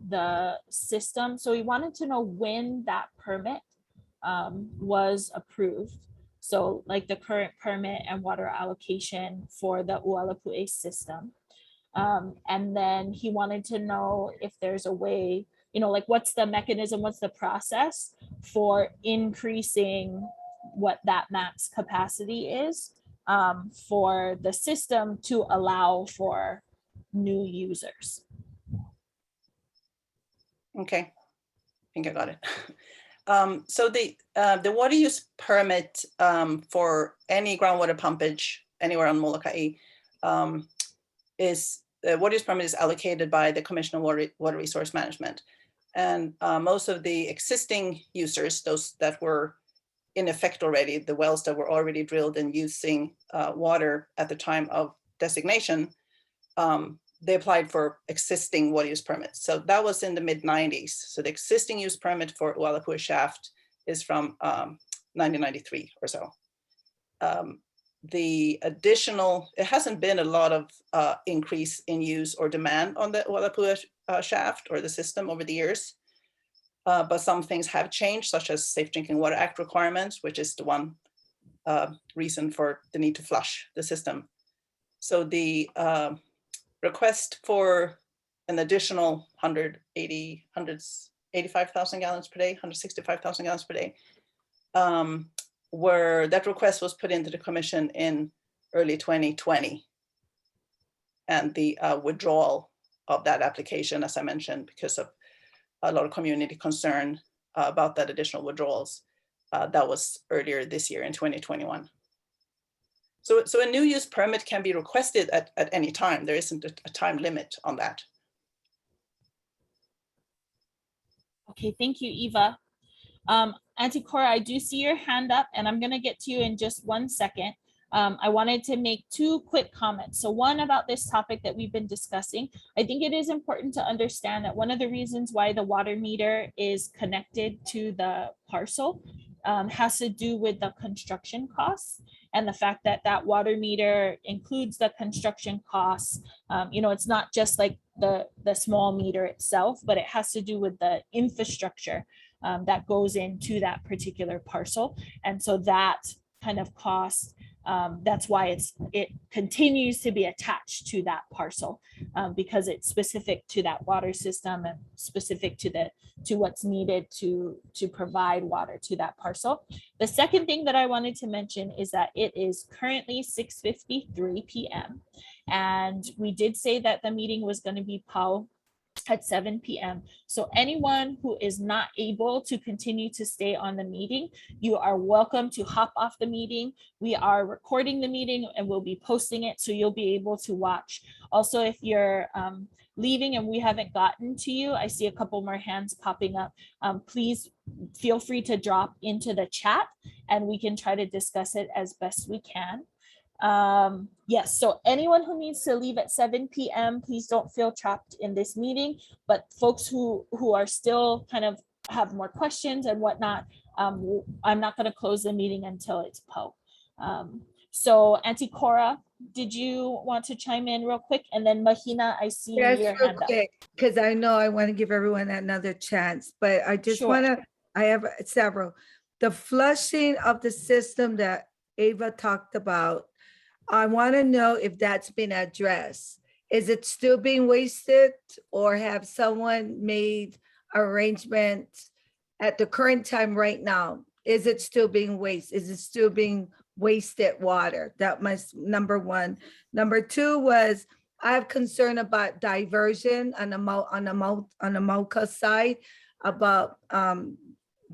the system. So we wanted to know when that permit was approved. So like the current permit and water allocation for the ʻUalapuʻe system. And then he wanted to know if there's a way, you know, like what's the mechanism, what's the process for increasing what that max capacity is for the system to allow for new users. Okay, I think I got it. So the water use permit for any groundwater pumpage anywhere on Moloka'I is, the water use permit is allocated by the Commission on Water Resource Management. And most of the existing users, those that were in effect already, the wells that were already drilled and using water at the time of designation, they applied for existing water use permits. So that was in the mid-90s. So the existing use permit for ʻUalapuʻe shaft is from 1993 or so. The additional, it hasn't been a lot of increase in use or demand on the ʻUalapuʻe shaft or the system over the years. But some things have changed, such as Safe Drinking Water Act requirements, which is the one reason for the need to flush the system. So the request for an additional 185,000 gallons per day, 165,000 gallons per day, where that request was put into the commission in early 2020. And the withdrawal of that application, as I mentioned, because of a lot of community concern about that additional withdrawals, that was earlier this year in 2021. So a new use permit can be requested at any time. There isn't a time limit on that. Okay, thank you, Eva. Auntie Cora, I do see your hand up and I'm gonna get to you in just 1 second. I wanted to make 2 quick comments. So one about this topic that we've been discussing. I think it is important to understand that one of the reasons why the water meter is connected to the parcel has to do with the construction costs and the fact that that water meter includes the construction costs. You know, it's not just like the small meter itself, but it has to do with the infrastructure that goes into that particular parcel. And so that kind of cost, that's why it continues to be attached to that parcel because it's specific to that water system and specific to what's needed to provide water to that parcel. The second thing that I wanted to mention is that it is currently 6:53 p.m. and we did say that the meeting was going to be at 7 p.m. So anyone who is not able to continue to stay on the meeting, you are welcome to hop off the meeting. We are recording the meeting and we'll be posting it so you'll be able to watch. Also, if you're leaving and we haven't gotten to you, I see a couple more hands popping up. Please feel free to drop into the chat and we can try to discuss it as best we can. Yes, so anyone who needs to leave at 7 p.m., please don't feel trapped in this meeting, but folks who are still kind of have more questions and whatnot, I'm not going to close the meeting until it's po. So Auntie Cora, did you want to chime in real quick? And then Mahina, I see your hand up. Because I know I want to give everyone another chance, but I just Sure. want to, I have several. The flushing of the system that Ava talked about, I want to know if that's been addressed. Is it still being wasted or have someone made arrangements at the current time right now? Is it still being wasted? Is it still being wasted water? That was number one. Number two was I have concern about diversion on the MOLOKA side about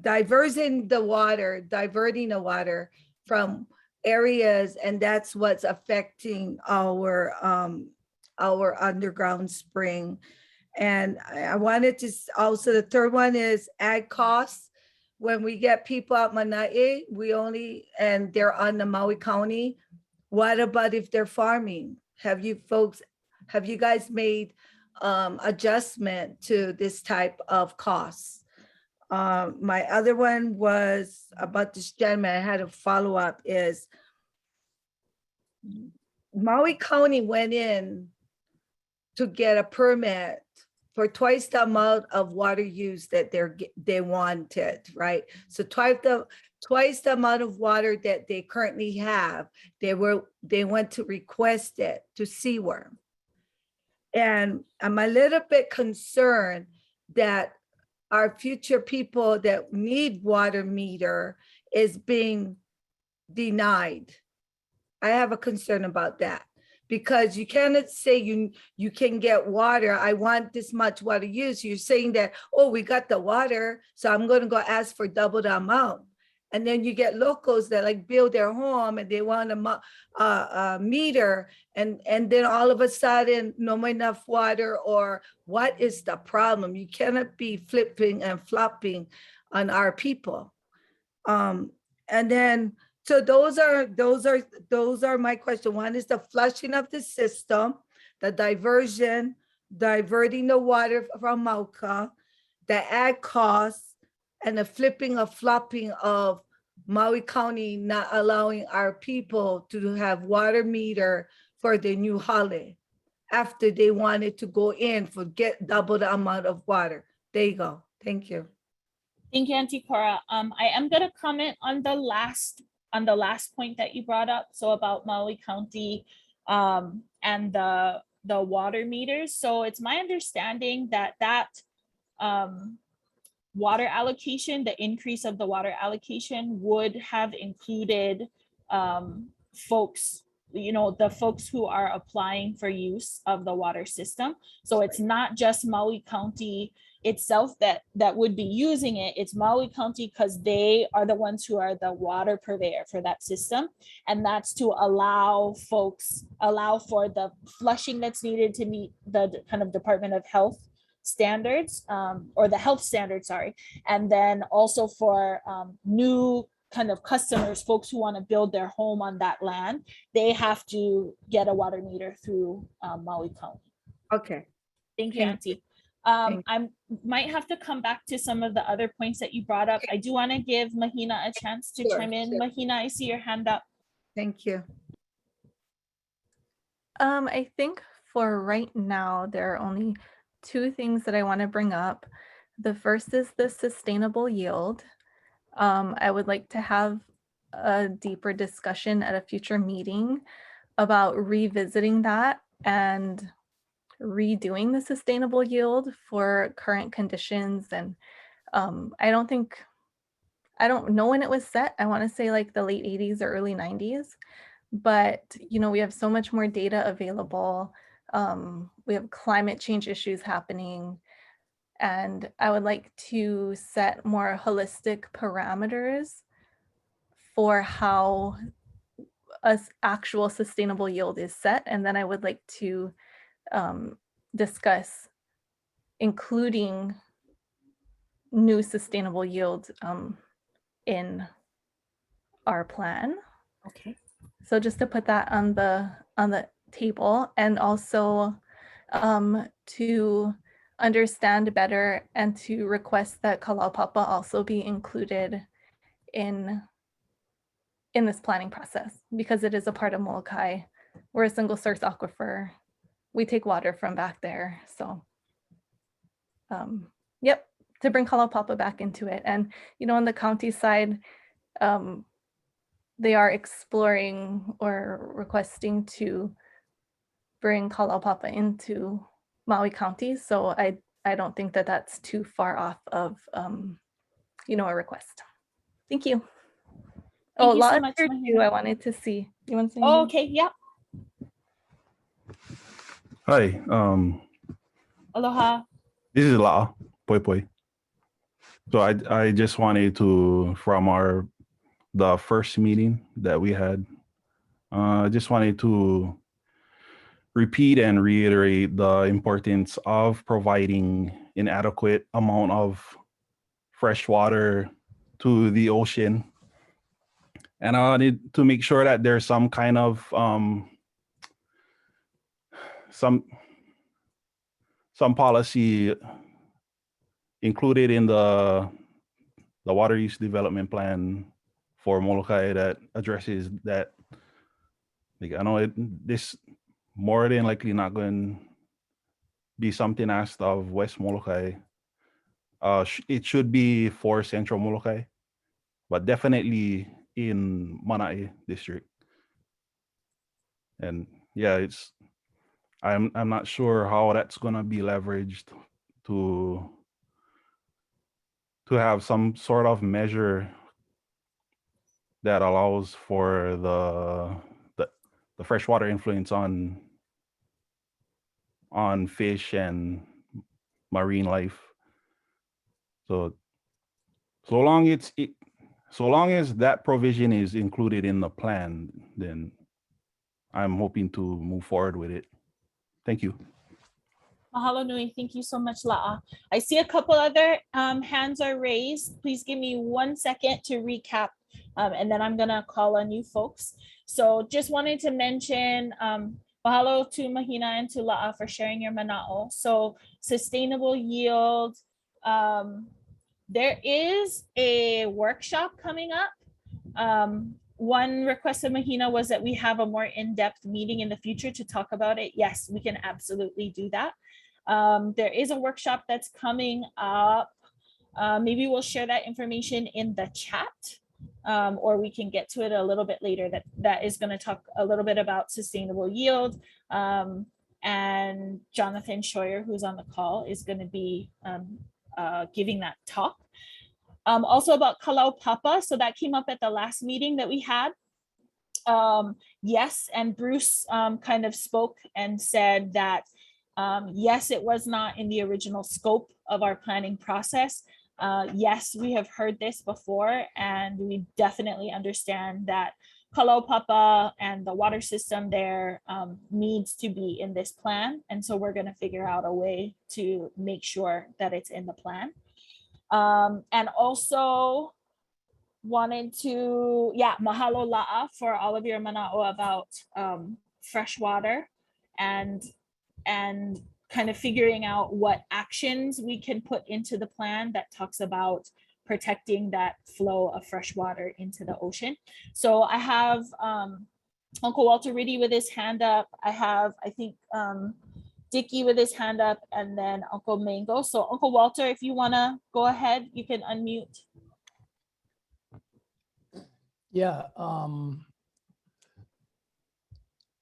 diverting the water from areas, and that's what's affecting our underground spring. And I wanted to also, the third one is ag costs. When we get people out manaʻe, and they're on the Maui County, what about if they're farming? Have you guys made adjustment to this type of costs? My other one was about this gentleman. I had a follow-up is Maui County went in to get a permit for twice the amount of water use that they wanted, right? So twice the amount of water that they currently have, they went to request it to seaward. And I'm a little bit concerned that our future people that need water meter is being denied. I have a concern about that because you cannot say you can get water. I want this much water use. You're saying that, oh, we got the water, so I'm going to go ask for double the amount. And then you get locals that like build their home and they want a meter, and then all of a sudden no more enough water, or what is the problem? You cannot be flipping and flopping on our people. And then, so those are my question. One is the flushing of the system, the diversion, diverting the water from Mauka, the ad costs, and the flopping of Maui County not allowing our people to have water meter for the new hale after they wanted to go in for get double the amount of water. There you go. Thank you. Thank you, Auntie Cora. I am going to comment on the last point that you brought up. So about Maui County and the water meters. So it's my understanding that water allocation, the increase of the water allocation would have included folks, the folks who are applying for use of the water system. So it's not just Maui County itself that would be using it. It's Maui County because they are the ones who are the water purveyor for that system. And that's to allow for the flushing that's needed to meet the kind of Department of Health standards, or the health standards, sorry. And then also for new kind of customers, folks who want to build their home on that land, they have to get a water meter through Maui County. Okay. Thank you, Auntie. I might have to come back to some of the other points that you brought up. I do want to give Mahina a chance to chime in. Mahina, I see your hand up. Thank you. I think for right now, there are only two things that I want to bring up. The first is the sustainable yield. I would like to have a deeper discussion at a future meeting about revisiting that and redoing the sustainable yield for current conditions. And I don't know when it was set. I want to say like the late 80s or early 90s, but we have so much more data available. We have climate change issues happening, and I would like to set more holistic parameters for how actual sustainable yield is set. And then I would like to discuss including new sustainable yield in our plan. Okay. So just to put that on the table, and also to understand better and to request that Kalaupapa also be included in this planning process, because it is a part of Molokai. We're a single source aquifer. We take water from back there. So yep, to bring Kalaupapa back into it. And on the county side, they are exploring or requesting to bring Kalaupapa into Maui County. So I don't think that that's too far off of a request. Thank you. Thank you so La's much, here Mahina. too. I wanted to see. You want to say Oh, anything? okay, yeah. Hi, Aloha. this is La Poi Poi. So I just wanted to, from the first meeting that we had, I just wanted to repeat and reiterate the importance of providing an adequate amount of fresh water to the ocean. And I wanted to make sure that there's some kind of some policy included in the water use development plan for Moloka'I that addresses that. Like, I know this more than likely not going to be something asked of West Moloka'I. It should be for Central Moloka'I, but definitely in Manaʻo district. And yeah, I'm not sure how that's gonna be leveraged to have some sort of measure that allows for the freshwater influence on fish and marine life. So long as that provision is included in the plan, then I'm hoping to move forward with it. Thank you. Mahalo nui. Thank you so much, La'a. I see a couple other hands are raised. Please give me 1 second to recap And then I'm gonna call on you folks. So just wanted to mention, mahalo to Mahina and to La'a for sharing your manaʻo. So sustainable yield. There is a workshop coming up. One request of Mahina was that we have a more in-depth meeting in the future to talk about it. Yes, we can absolutely do that. There is a workshop that's coming up. Maybe we'll share that information in the chat, or we can get to it a little bit later. That is going to talk a little bit about sustainable yield. And Jonathan Scheuer, who's on the call, is going to be giving that talk. Also about kalaupapa, so that came up at the last meeting that we had. Yes, and Bruce kind of spoke and said that yes, it was not in the original scope of our planning process. Yes, we have heard this before, and we definitely understand that kalaupapa and the water system there needs to be in this plan. And so we're going to figure out a way to make sure that it's in the plan. And also wanted to, mahalo La'a for all of your manaʻo about fresh water and kind of figuring out what actions we can put into the plan that talks about protecting that flow of fresh water into the ocean. So I have Uncle Walter Riddy with his hand up. I have, I think, Dicky with his hand up, and then Uncle Mango. So Uncle Walter, if you want to go ahead, you can unmute. Yeah,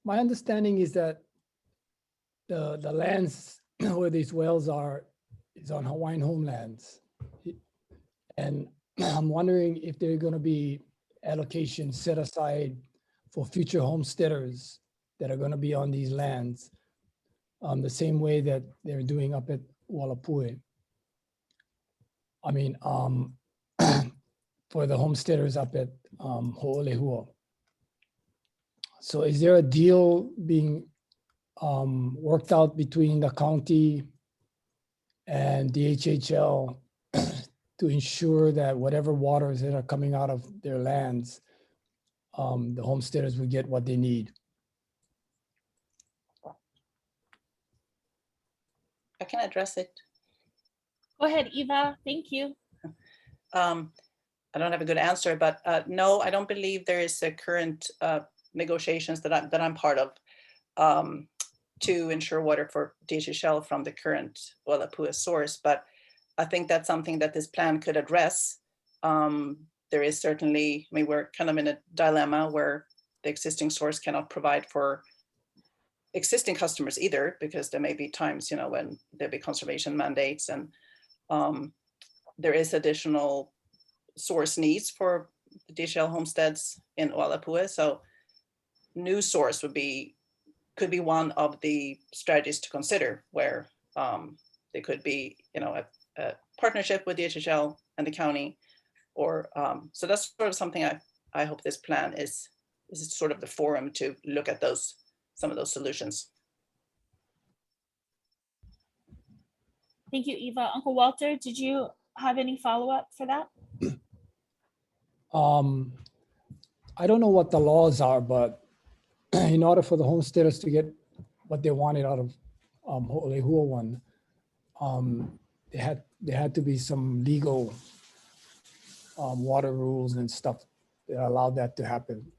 my understanding is that the lands where these wells are is on Hawaiian homelands. And I'm wondering if there are going to be allocations set aside for future homesteaders that are going to be on these lands, the same way that they're doing up at ʻUalapuʻe. I mean, for the homesteaders up at Ho'olehua. So is there a deal being worked out between the county and the HHL to ensure that whatever waters that are coming out of their lands, the homesteaders will get what they need? I can address it. Go ahead, Eva. Thank you. I don't have a good answer, but no, I don't believe there is a current negotiations that I'm part of to ensure water for DHHL from the current ʻUalapuʻe source. But I think that's something that this plan could address. There is certainly, I mean, we're kind of in a dilemma where the existing source cannot provide for existing customers either, because there may be times, you know, when there be conservation mandates, and there is additional source needs for the DHL homesteads in ʻUalapuʻe. So new source could be one of the strategies to consider, where there could be, you know, a partnership with DHL and the county, or so that's sort of something I hope this plan is sort of the forum to look at some of those solutions. Thank you, Eva. Uncle Walter, did you have any follow-up for that? I don't know what the laws are, but in order for the homesteaders to get what they wanted out of Ho'olehua one, there had to be some legal water rules and stuff that allowed that to happen.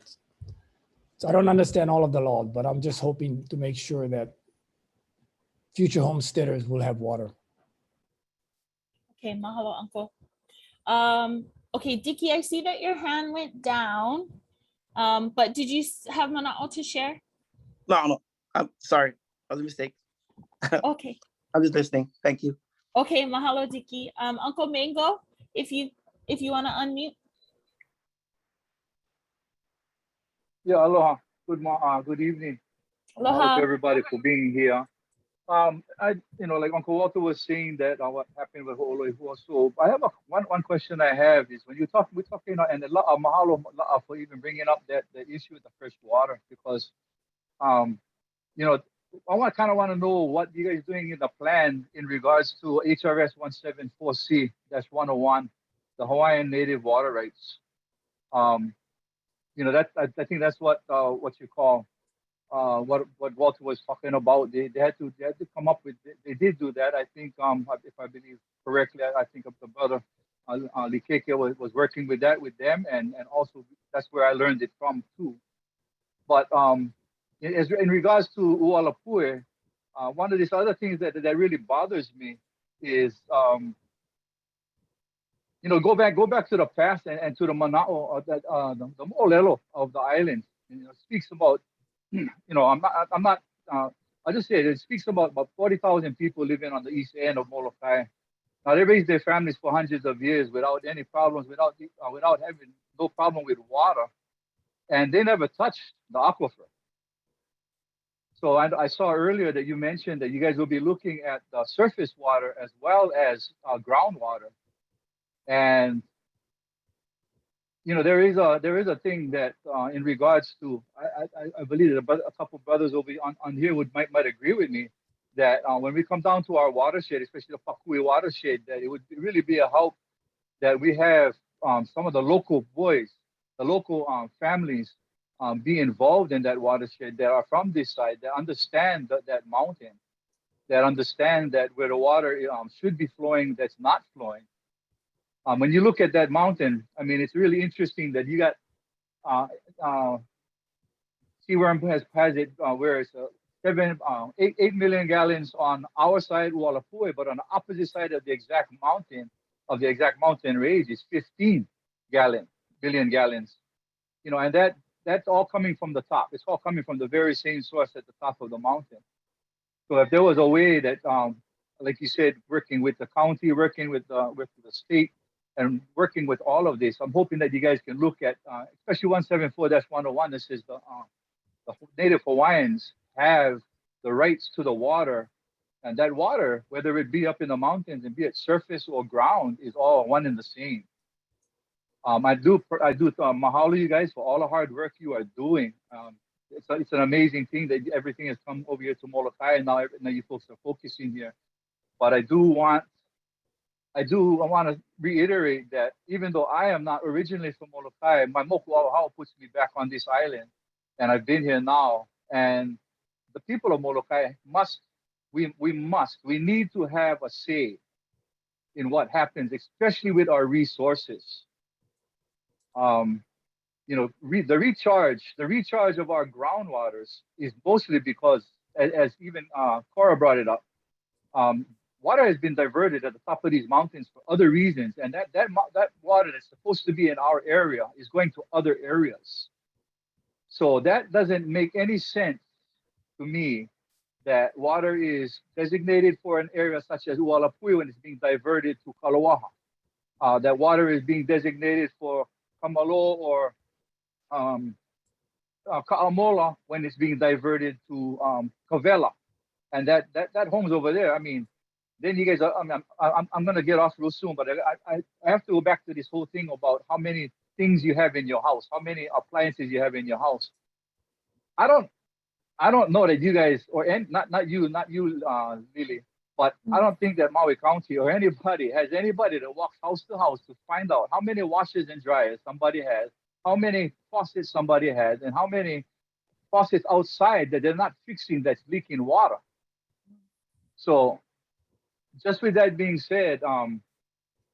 So I don't understand all of the law, but I'm just hoping to make sure that future homesteaders will have water. Okay, mahalo, Uncle. Okay, Dicky, I see that your hand went down, but did you have manaʻo to share? No, I'm sorry. That was a mistake. Okay. I'm just listening. Thank you. Okay, mahalo, Dicky. Uncle Mango, if you want to unmute. Yeah, aloha. Good evening. Aloha. To everybody for being here. Like Uncle Walter was saying that what happened with Ho'olehua. So I have one question I have is when we're talking, and mahalo for even bringing up the issue with the fresh water, because I kind of want to know what you guys are doing in the plan in regards to HRS 174C-101, the Hawaiian Native Water Rights. You know, that I think that's what you call what Walter was talking about. They had to come up with. They did do that. I think if I believe correctly, I think of the brother Likeke was working with that with them, and also that's where I learned it from too. But in regards to ʻUalapuʻe, one of these other things that really bothers me is you know, go back to the past and to the manaʻo of that the mo'olelo of the island. You know, speaks about you know, I'm not I just say it speaks about 40,000 people living on the east end of Moloka'I. Now they raised their families for hundreds of years without any problems, without having no problem with water, and they never touched the aquifer. So I saw earlier that you mentioned that you guys will be looking at surface water as well as groundwater, and you know, there is a thing that in regards to I believe that a couple of brothers will be on here might agree with me that when we come down to our watershed, especially the Pakui watershed, that it would really be a help that we have some of the local boys, the local families be involved in that watershed that are from this side, that understand that mountain, that understand that where the water should be flowing, that's not flowing. When you look at that mountain, I mean, it's really interesting that you got, see where has it, where it's 8 million gallons on our side, ʻUalapuʻe, but on the opposite side of the exact mountain range is 15 billion gallons. You know, and that's all coming from the top. It's all coming from the very same source at the top of the mountain. So if there was a way that, like you said, working with the county, working with the state, and working with all of this, I'm hoping that you guys can look at, especially 174-101. This is the Native Hawaiians have the rights to the water, and that water, whether it be up in the mountains and be it surface or ground, is all one and the same. I do mahalo you guys for all the hard work you are doing. It's an amazing thing that everything has come over here to Moloka'I, and now you folks are focusing here. But I do want to reiterate that even though I am not originally from Moloka'I, my moku puts me back on this island, and I've been here now. And the people of Moloka'I we need to have a say in what happens, especially with our resources. You know, the recharge of our groundwaters is mostly because, as even Cora brought it up, water has been diverted at the top of these mountains for other reasons, and that water that's supposed to be in our area is going to other areas. So that doesn't make any sense to me that water is designated for an area such as ʻUalapuʻe when it's being diverted to Kalawaha. That water is being designated for Kamalo or Ka'amola when it's being diverted to Kavela. And that home's over there. I mean, then you guys are, I'm going to get off real soon, but I have to go back to this whole thing about how many things you have in your house, how many appliances you have in your house. I don't know that you guys, or not you, Lily, but I don't think that Maui County or anybody that walks house to house to find out how many washers and dryers somebody has, how many faucets somebody has, and how many faucets outside that they're not fixing that's leaking water. So just with that being said,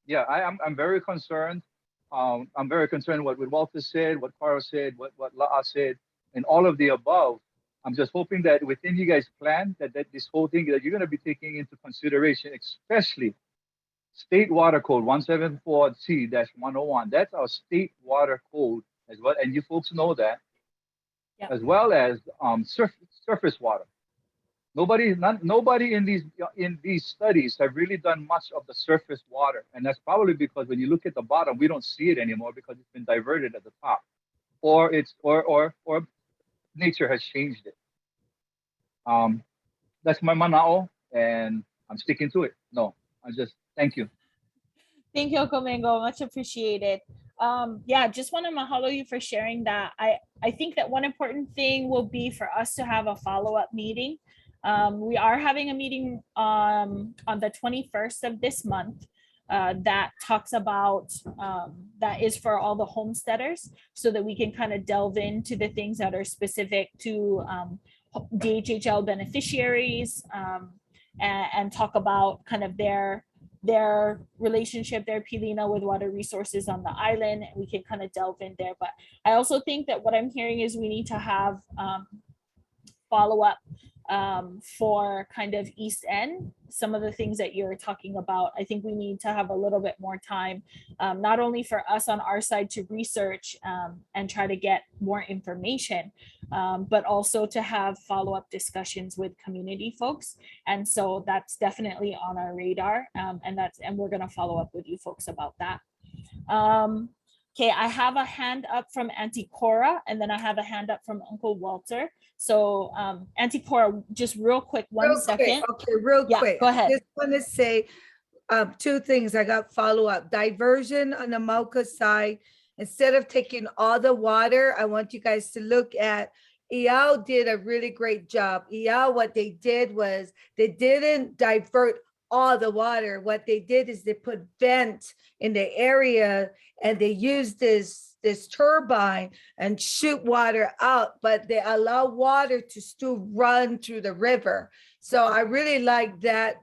yeah, I'm very concerned. I'm very concerned what Walter said, what Caro said, what La'a said, and all of the above. I'm just hoping that within you guys' plan that this whole thing that you're going to be taking into consideration, especially State Water Code 174C-101. That's our state water code as well, and you folks know that, as well as surface water. Nobody in these studies have really done much of the surface water, and that's probably because when you look at the bottom, we don't see it anymore because it's been diverted at the top, or nature has changed it. That's my manaʻo, and I'm sticking to it. No, I just thank you. Thank you, Komengo. Much appreciated. Yeah, just want to mahalo you for sharing that. I think that one important thing will be for us to have a follow-up meeting. We are having a meeting on the 21st of this month. that talks about, that is for all the homesteaders, so that we can kind of delve into the things that are specific to DHHL beneficiaries, and talk about kind of their relationship, their pilina with water resources on the island. We can kind of delve in there. But I also think that what I'm hearing is we need to have follow-up for kind of East End, some of the things that you're talking about. I think we need to have a little bit more time, not only for us on our side to research and try to get more information, but also to have follow-up discussions with community folks. And so that's definitely on our radar, and we're going to follow up with you folks about that. Okay, I have a hand up from Auntie Cora, and then I have a hand up from Uncle Walter. So Auntie Cora, just real quick, one second. Okay, real quick. Go ahead. I just want to say two things. I got follow-up. Diversion on the Mauka side. Instead of taking all the water, I want you guys to look at Iao did a really great job. Iao, what they did was they didn't divert all the water. What they did is they put vent in the area and they used this turbine and shoot water out, but they allow water to still run through the river. So I really like that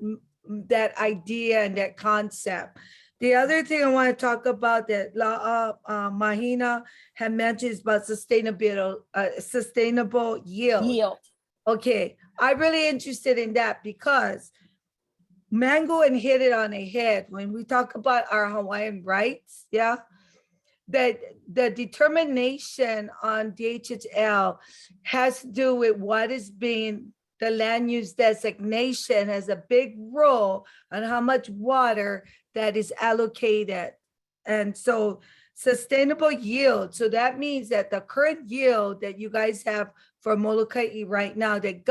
idea and that concept. The other thing I want to talk about that Mahina had mentioned is about sustainable yield. Okay, I'm really interested in that because Mango and hit it on the head when we talk about our Hawaiian rights, yeah, that the determination on DHHL has to do with what is being the land use designation has a big role on how much water that is allocated. And so sustainable yield, so that means that the current yield that you guys have for Moloka'I right now that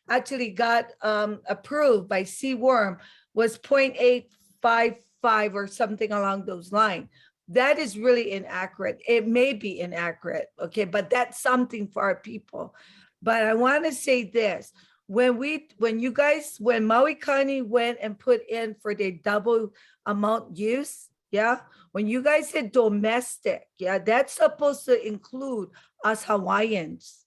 actually got approved by Seaworm was 0.855 or something along those lines. That is really inaccurate. It may be inaccurate, okay, but that's something for our people. But I want to say this, when Maui County went and put in for the double amount use, yeah, when you guys said domestic, yeah, that's supposed to include us Hawaiians.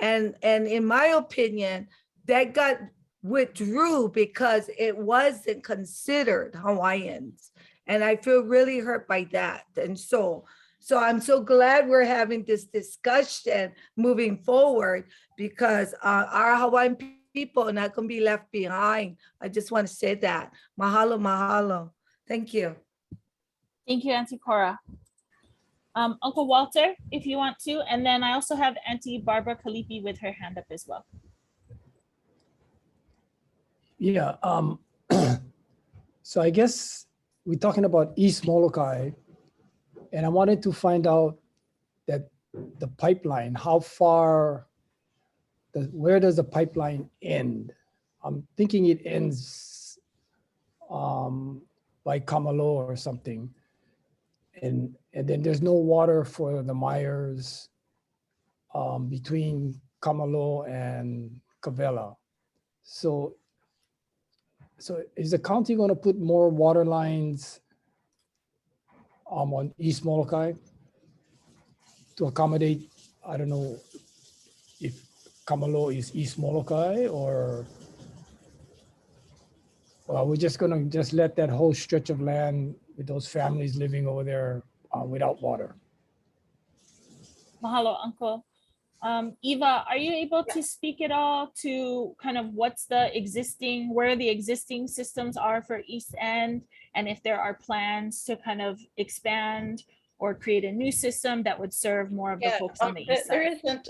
And in my opinion, that got withdrew because it wasn't considered Hawaiians. And I feel really hurt by that. And so I'm so glad we're having this discussion moving forward because our Hawaiian people are not going to be left behind. I just want to say that. Mahalo, mahalo. Thank you. Thank you, Auntie Cora. Uncle Walter, if you want to, and then I also have Auntie Barbara Kalipi with her hand up as well. Yeah, so I guess we're talking about East Molokai, and I wanted to find out that the pipeline, how far, where does the pipeline end? I'm thinking it ends by Kamalo or something. And then there's no water for the Myers between Kamalo and Kavela. So is the county going to put more water lines on East Molokai to accommodate, I don't know if Kamalo is East Molokai or we're just going to let that whole stretch of land with those families living over there without water. Mahalo, Uncle. Eva, are you able to speak at all to kind of where the existing systems are for East End, and if there are plans to kind of expand or create a new system that would serve more of the folks on the east side? There isn't,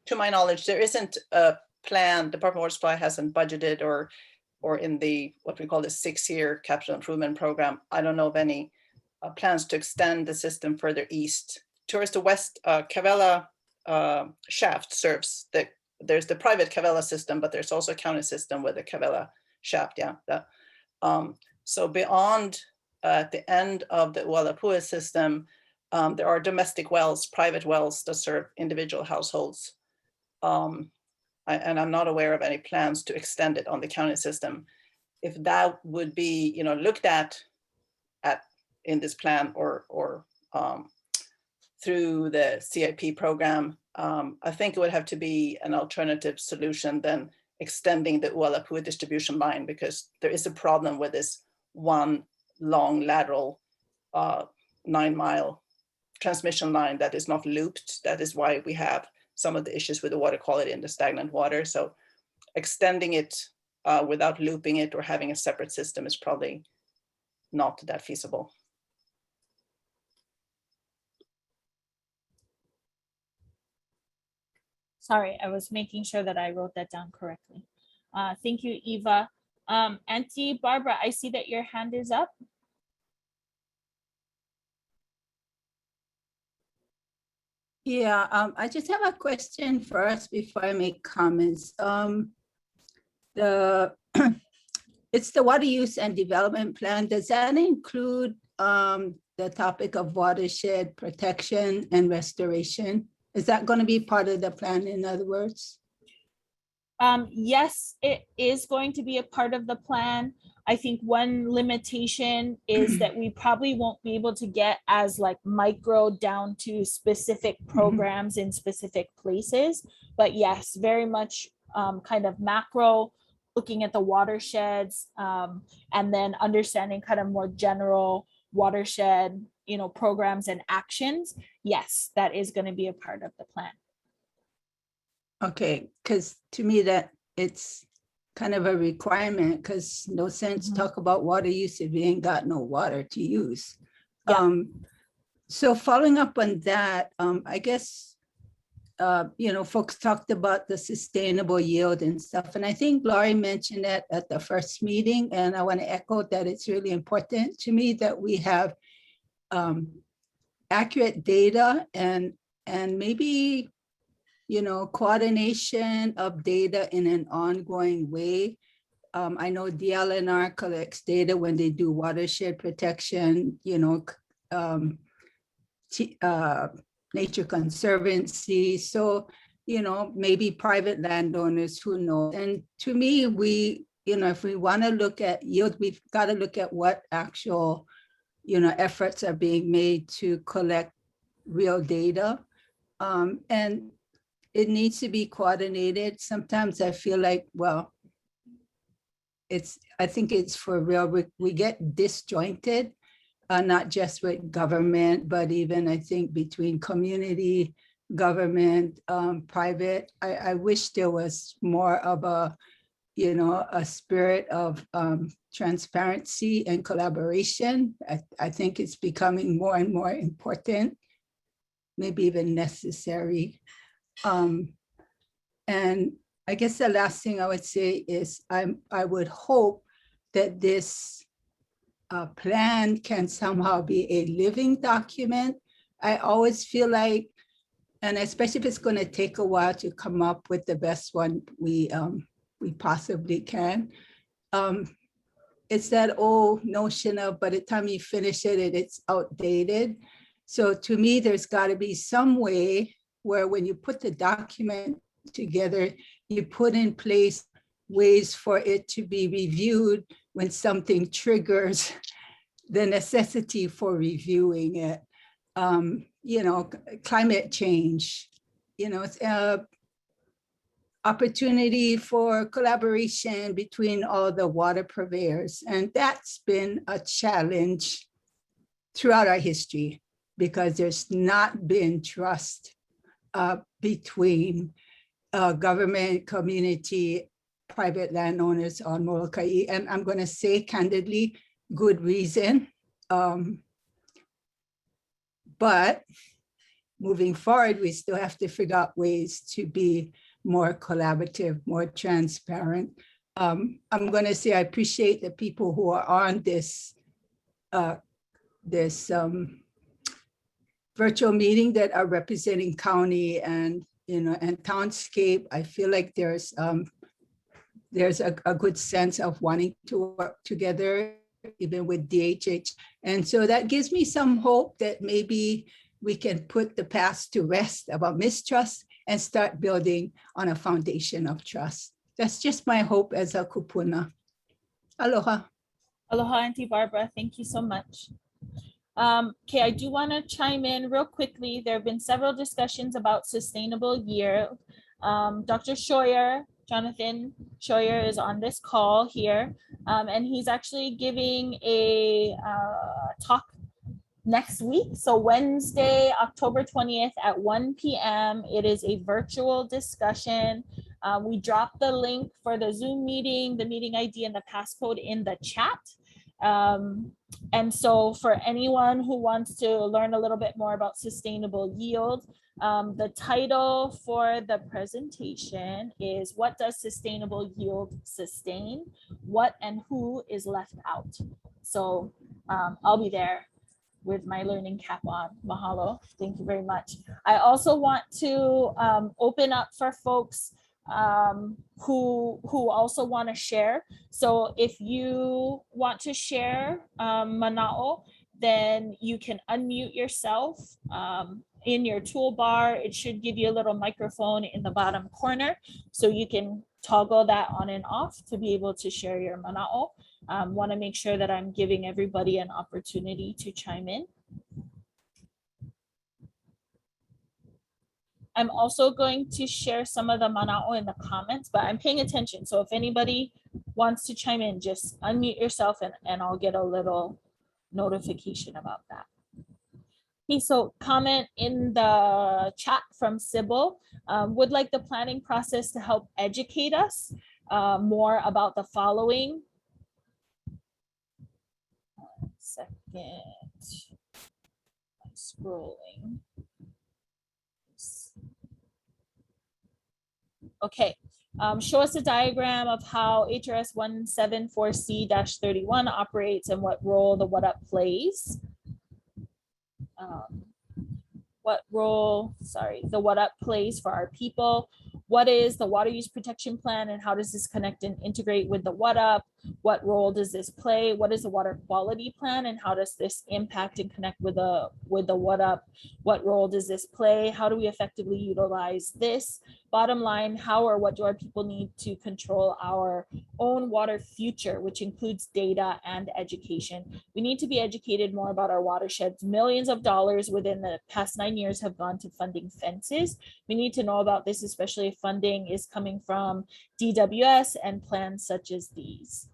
to my knowledge, there isn't a plan. Department of Water Supply hasn't budgeted or in the what we call the 6-year capital improvement program. I don't know of any plans to extend the system further east. Towards the west, Kavela shaft serves there's the private Kavela system, but there's also a county system with a Kavela shaft. Yeah. So beyond at the end of the ʻUalapuʻe system, there are domestic wells, private wells that serve individual households. And I'm not aware of any plans to extend it on the county system. if that would be, you know, looked at in this plan or through the CIP program, I think it would have to be an alternative solution than extending the ʻUalapuʻe distribution line, because there is a problem with this one long lateral 9-mile transmission line that is not looped. That is why we have some of the issues with the water quality and the stagnant water. So extending it without looping it or having a separate system is probably not that feasible. Sorry, I was making sure that I wrote that down correctly. Thank you, Eva. Auntie Barbara, I see that your hand is up. Yeah, I just have a question first before I make comments. It's the water use and development plan. Does that include the topic of watershed protection and restoration? Is that going to be part of the plan, in other words? Yes, it is going to be a part of the plan. I think one limitation is that we probably won't be able to get as like micro down to specific programs in specific places. But yes, very much kind of macro, looking at the watersheds, and then understanding kind of more general watershed, you know, programs and actions. Yes, that is going to be a part of the plan. Okay, because to me that it's kind of a requirement, because no sense talk about water use if you ain't got no water to use. Yeah. So following up on that, I guess, you know, folks talked about the sustainable yield and stuff. And I think Laurie mentioned that at the first meeting, and I want to echo that it's really important to me that we have accurate data and maybe, you know, coordination of data in an ongoing way. I know DLNR collects data when they do watershed protection, you know, Nature Conservancy. So, you know, maybe private landowners, who knows? And to me, we, you know, if we want to look at yield, we've got to look at what actual, you know, efforts are being made to collect real data. And it needs to be coordinated. Sometimes I feel like, well, I think it's for real. We get disjointed, not just with government, but even I think between community, government, private. I wish there was more of a, you know, a spirit of transparency and collaboration. I think it's becoming more and more important, maybe even necessary. And I guess the last thing I would say is I would hope that this plan can somehow be a living document. I always feel like, and especially if it's going to take a while to come up with the best one we possibly can, it's that old notion of by the time you finish it, it's outdated. So to me, there's got to be some way where when you put the document together, you put in place ways for it to be reviewed when something triggers the necessity for reviewing it. You know, climate change, you know, opportunity for collaboration between all the water purveyors. And that's been a challenge throughout our history because there's not been trust between government, community, private landowners on Moloka'I. And I'm going to say candidly, good reason. But moving forward, we still have to figure out ways to be more collaborative, more transparent. I'm going to say I appreciate the people who are on this virtual meeting that are representing county and, you know, and townscape. I feel like there's a good sense of wanting to work together, even with DHH. And so that gives me some hope that maybe we can put the past to rest about mistrust and start building on a foundation of trust. That's just my hope as a kupuna. Aloha. Aloha, Auntie Barbara. Thank you so much. Okay, I do want to chime in real quickly. There have been several discussions about sustainable yield. Dr. Scheuer, Jonathan Scheuer, is on this call here, and he's actually giving a talk next week. So Wednesday, October 20th at 1 p.m. It is a virtual discussion. We dropped the link for the Zoom meeting, the meeting ID, and the passcode in the chat. And so for anyone who wants to learn a little bit more about sustainable yield, the title for the presentation is "What does sustainable yield sustain? What and who is left out?" So I'll be there with my learning cap on. Mahalo. Thank you very much. I also want to open up for folks who also want to share. So if you want to share manaʻo, then you can unmute yourself in your toolbar. It should give you a little microphone in the bottom corner, so you can toggle that on and off to be able to share your manaʻo. Want to make sure that I'm giving everybody an opportunity to chime in. I'm also going to share some of the manaʻo in the comments, but I'm paying attention. So if anybody wants to chime in, just unmute yourself and I'll get a little notification about that. Okay, so comment in the chat from Sybil. Would like the planning process to help educate us more about the following. One second, I'm scrolling. Okay, show us a diagram of how HRS 174C-31 operates and what role the what up plays. What role, the what up plays for our people. What is the water use protection plan and how does this connect and integrate with the what up? What role does this play? What is the water quality plan and how does this impact and connect with the what up? What role does this play? How do we effectively utilize this? Bottom line, how or what do our people need to control our own water future, which includes data and education? We need to be educated more about our watersheds. Millions of dollars within the past 9 years have gone to funding fences. We need to know about this, especially if funding is coming from DWS and plans such as these.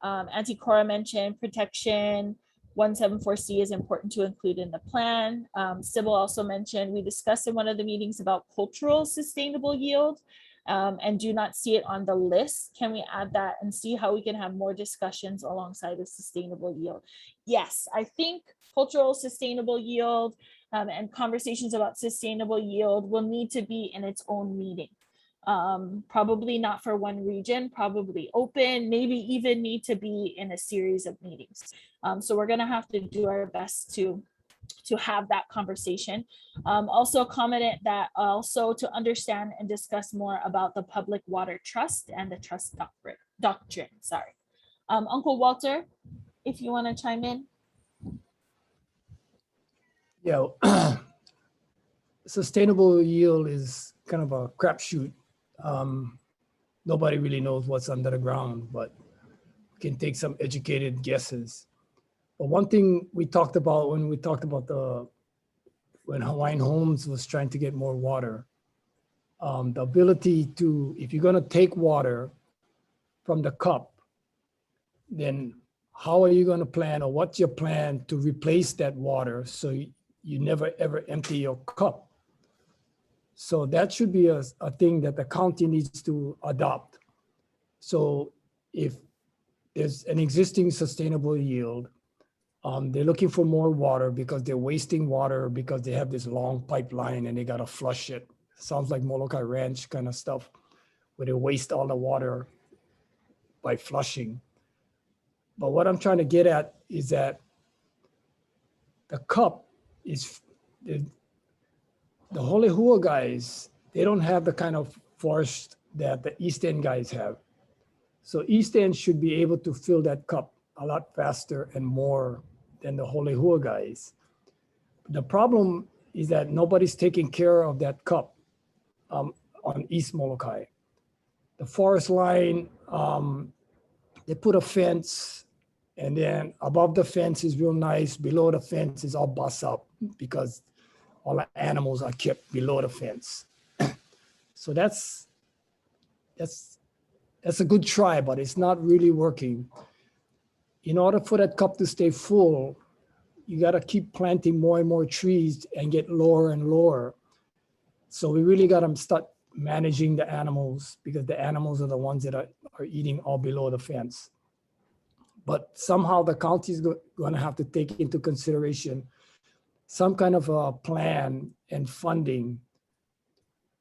Auntie Cora mentioned protection 174C is important to include in the plan. Sybil also mentioned, we discussed in one of the meetings about cultural sustainable yield and do not see it on the list. Can we add that and see how we can have more discussions alongside of sustainable yield? Yes, I think cultural sustainable yield and conversations about sustainable yield will need to be in its own meeting. Probably not for one region, probably open, maybe even need to be in a series of meetings. So we're gonna have to do our best to have that conversation. Also commented that also to understand and discuss more about the public water trust and the trust doctrine, sorry. Uncle Walter, if you wanna chime in. Yeah, sustainable yield is kind of a crapshoot. Nobody really knows what's under the ground, but we can take some educated guesses. But one thing we talked about when we talked about when Hawaiian Homes was trying to get more water, the ability to, if you're gonna take water from the cup, then how are you gonna plan, or what's your plan to replace that water so you never ever empty your cup? So that should be a thing that the county needs to adopt. So if there's an existing sustainable yield, they're looking for more water because they're wasting water because they have this long pipeline and they gotta flush it. Sounds like Moloka'I Ranch kind of stuff, where they waste all the water by flushing. But what I'm trying to get at is that the cup is, the Holehua guys, they don't have the kind of forest that the East End guys have. So East End should be able to fill that cup a lot faster and more than the Holehua guys. The problem is that nobody's taking care of that cup on East Molokai. The forest line, they put a fence, and then above the fence is real nice. Below the fence is all bust up because all the animals are kept below the fence. So that's a good try, but it's not really working. In order for that cup to stay full, you got to keep planting more and more trees and get lower and lower. So we really got to start managing the animals, because the animals are the ones that are eating all below the fence. But somehow the county is going to have to take into consideration some kind of a plan and funding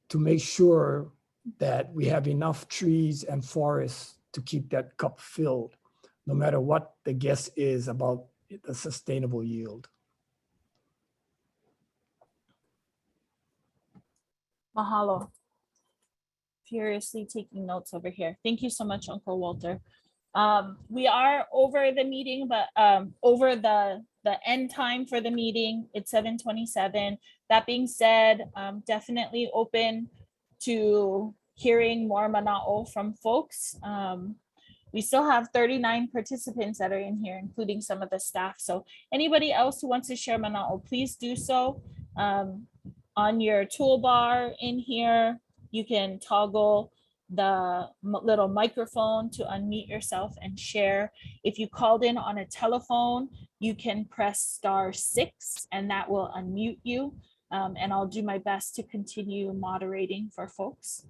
to make sure that we have enough trees and forests to keep that cup filled, no matter what the guess is about the sustainable yield. Mahalo. Furiously taking notes over here. Thank you so much, Uncle Walter. We are over the meeting, but over the end time for the meeting. It's 7:27. That being said, definitely open to hearing more manaʻo from folks. We still have 39 participants that are in here, including some of the staff. So anybody else who wants to share manaʻo, please do so. On your toolbar in here, you can toggle the little microphone to unmute yourself and share. If you called in on a telephone, you can press *6 and that will unmute you. And I'll do my best to continue moderating for folks.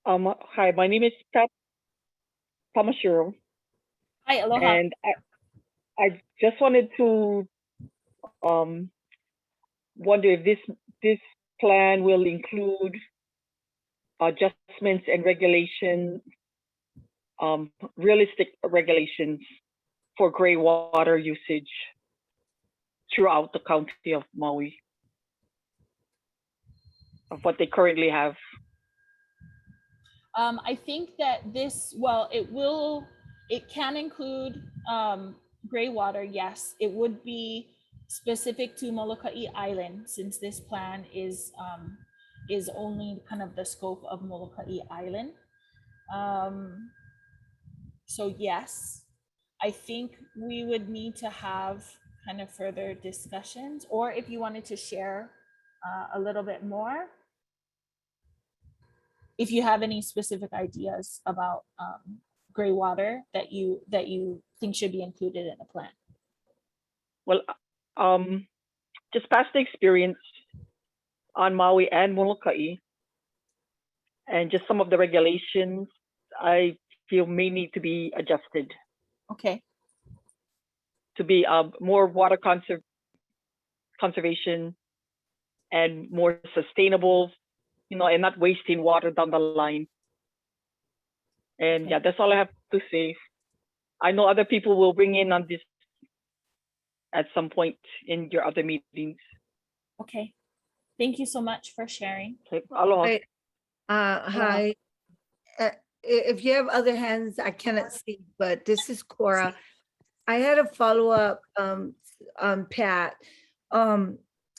Hi, my name is Pat Tamashiro. Hi, aloha. And I just wanted to wonder if this plan will include adjustments and regulation, realistic regulations for gray water usage throughout the county of Maui, of what they currently have. I think that this, well, it can include gray water, yes. It would be specific to Moloka'I Island, since this plan is only kind of the scope of Moloka'I Island. So yes, I think we would need to have kind of further discussions, or if you wanted to share a little bit more, if you have any specific ideas about gray water that you think should be included in the plan. Well, just past the experience on Maui and Moloka'I, and just some of the regulations I feel may need to be adjusted. Okay. To be more water conservation and more sustainable, and not wasting water down the line. And okay. Yeah, that's all I have to say. I know other people will bring in on this at some point in your other meetings. Okay. Thank you so much for sharing. Okay. Aloha. Hi. If you have other hands, I cannot see, but this is Cora. I had a follow-up on Pat.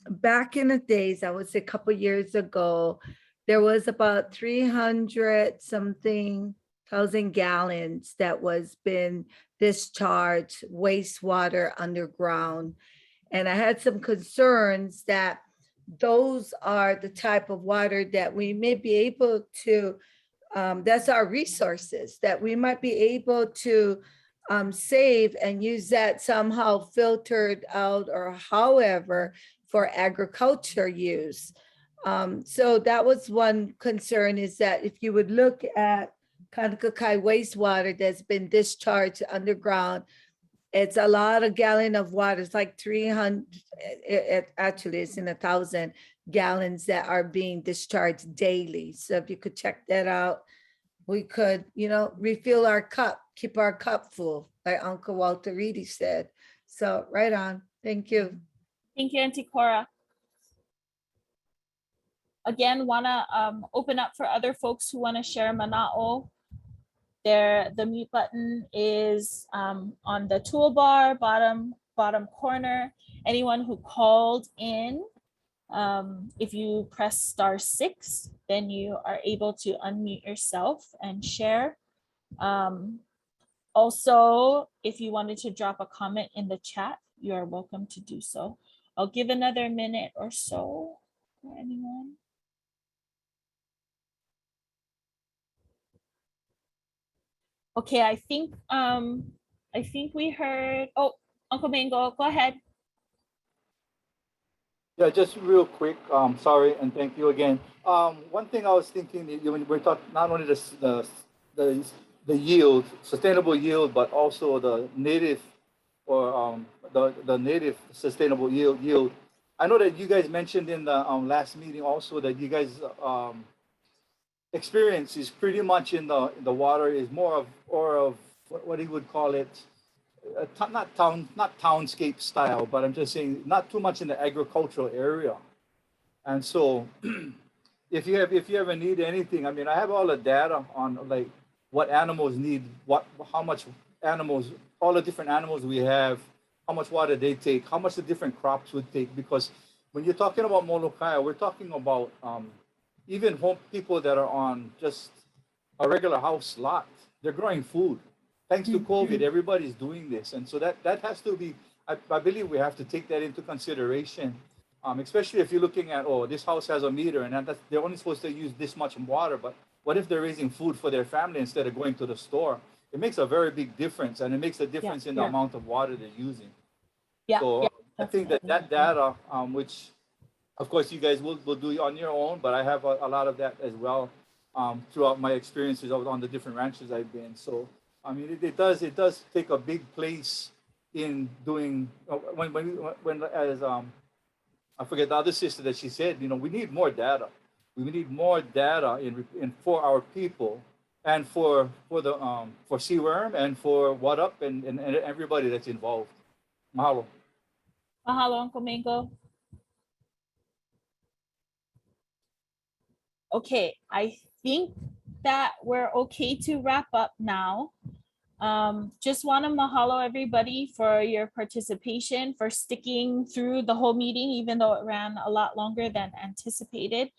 Back in the days, I would say a couple years ago, there was about 300 something thousand gallons that was been discharged wastewater underground. And I had some concerns that those are the type of water that we may be able to, that's our resources, that we might be able to save and use that somehow filtered out or however for agriculture use. So that was one concern, is that if you would look at Kaunakakai wastewater that's been discharged underground, it's a lot of gallon of water. It's like 300, actually it's in 1,000 gallons that are being discharged daily. So if you could check that out, we could, refill our cup, keep our cup full, like Uncle Walter Reedy said. So right on. Thank you. Thank you, Auntie Cora. Again, wanna open up for other folks who wanna share manaʻo. The mute button is on the toolbar, bottom corner. Anyone who called in, if you press *6, then you are able to unmute yourself and share. Also, if you wanted to drop a comment in the chat, you are welcome to do so. I'll give another minute or so for anyone. Okay, I think we heard, oh, Uncle Mango, go ahead. Yeah, just real quick. Sorry, and thank you again. One thing I was thinking, when we're talking not only the yield, sustainable yield, but also the native or the native sustainable yield. I know that you guys mentioned in the last meeting also that you guys experience is pretty much in the water is more of what he would call it, not townscape style, but I'm just saying not too much in the agricultural area. And so if you ever need anything, I mean, I have all the data on like what animals need, how much animals, all the different animals we have, how much water they take, how much the different crops would take. Because when you're talking about Molokai, we're talking about even people that are on just a regular house lot, they're growing food. Thanks to COVID, everybody's doing this. And so that has to be, I believe we have to take that into consideration, especially if you're looking at, oh, this house has a meter and they're only supposed to use this much water, but what if they're raising food for their family instead of going to the store? It makes a very big difference, and it makes a difference in the amount of water they're using. So I think that data, which of course you guys will do on your own, but I have a lot of that as well throughout my experiences on the different ranches I've been. So I mean, it does take a big place in doing when as I forget the other sister that she said, you know, we need more data. We need more data in for our people and for Seaworm and for What Up and everybody that's involved. Mahalo. Mahalo, Uncle Mango. Okay, I think that we're okay to wrap up now. Just want to mahalo everybody for your participation, for sticking through the whole meeting, even though it ran a lot longer than anticipated.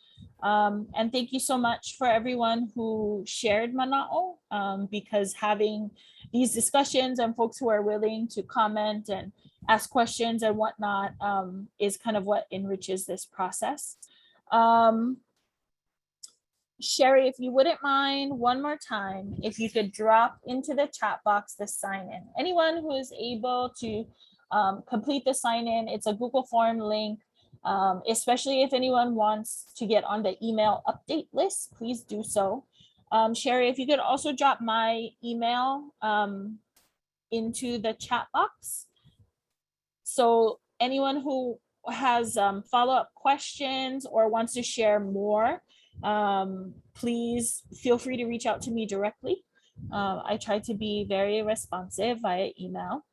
And thank you so much for everyone who shared manaʻo, because having these discussions and folks who are willing to comment and ask questions and whatnot is kind of what enriches this process. Sherry, if you wouldn't mind one more time, if you could drop into the chat box the sign in. Anyone who is able to complete the sign in, it's a Google form link, especially if anyone wants to get on the email update list, please do so. Sherry, if you could also drop my email into the chat box. So anyone who has follow-up questions or wants to share more, please feel free to reach out to me directly. I try to be very responsive via email.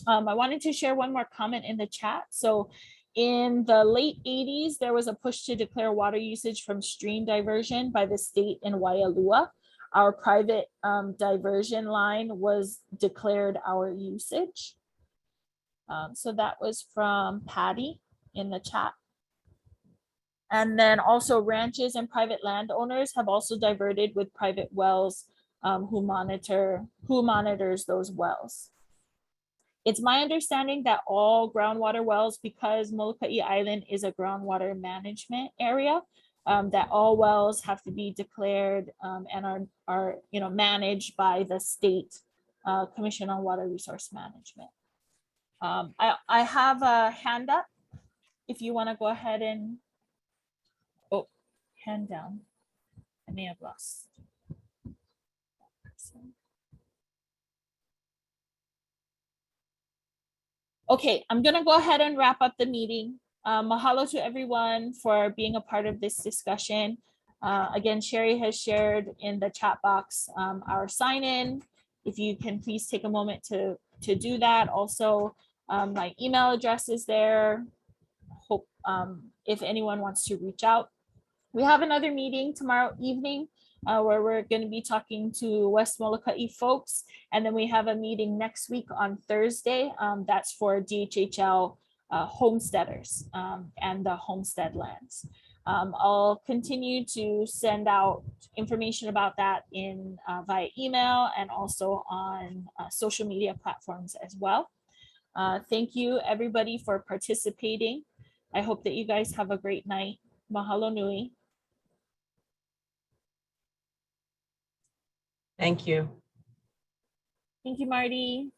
I wanted to share one more comment in the chat. So in the late 80s, there was a push to declare water usage from stream diversion by the state in Waialua. Our private diversion line was declared our usage. So that was from Patty in the chat. And then also ranches and private landowners have also diverted with private wells who monitors those wells. It's my understanding that all groundwater wells, because Molokaʻi Island is a groundwater management area, that all wells have to be declared and are managed by the state Commission on Water Resource Management. I have a hand up if you want to go ahead and hand down. I may have lost. Okay, I'm gonna go ahead and wrap up the meeting. Mahalo to everyone for being a part of this discussion. Again, Sherry has shared in the chat box our sign in. If you can please take a moment to do that. Also, my email address is there. Hope if anyone wants to reach out. We have another meeting tomorrow evening where we're going to be talking to West Moloka'I folks. And then we have a meeting next week on Thursday. That's for DHHL homesteaders and the homestead lands. I'll continue to send out information about that in via email and also on social media platforms as well. Thank you everybody for participating. I hope that you guys have a great night. Mahalo nui. Thank you. Thank you, Marty.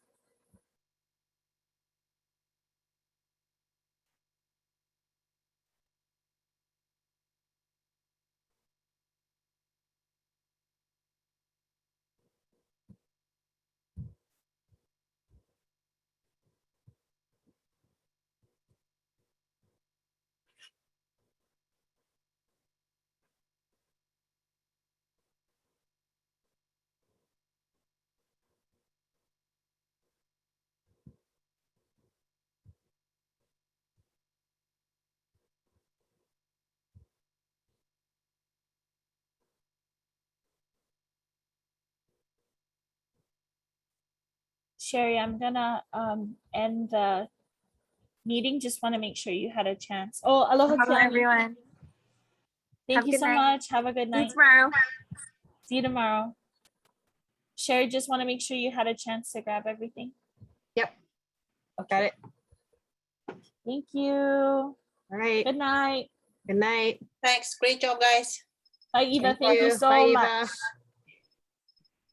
Sherry, I'm gonna end the meeting. Just want to make sure you had a chance. Oh, aloha, Hello, Kiani. everyone. Thank Have a you good so night. much. Have a good See you night. tomorrow. See you tomorrow. Sherry, just want to make sure you had a chance to grab everything. Yep. Okay. Got it. Thank you. All right. Good night. Good night. Thanks. Great job, guys. Bye, Eva. Thank Thank you you. so Bye, much. Eva.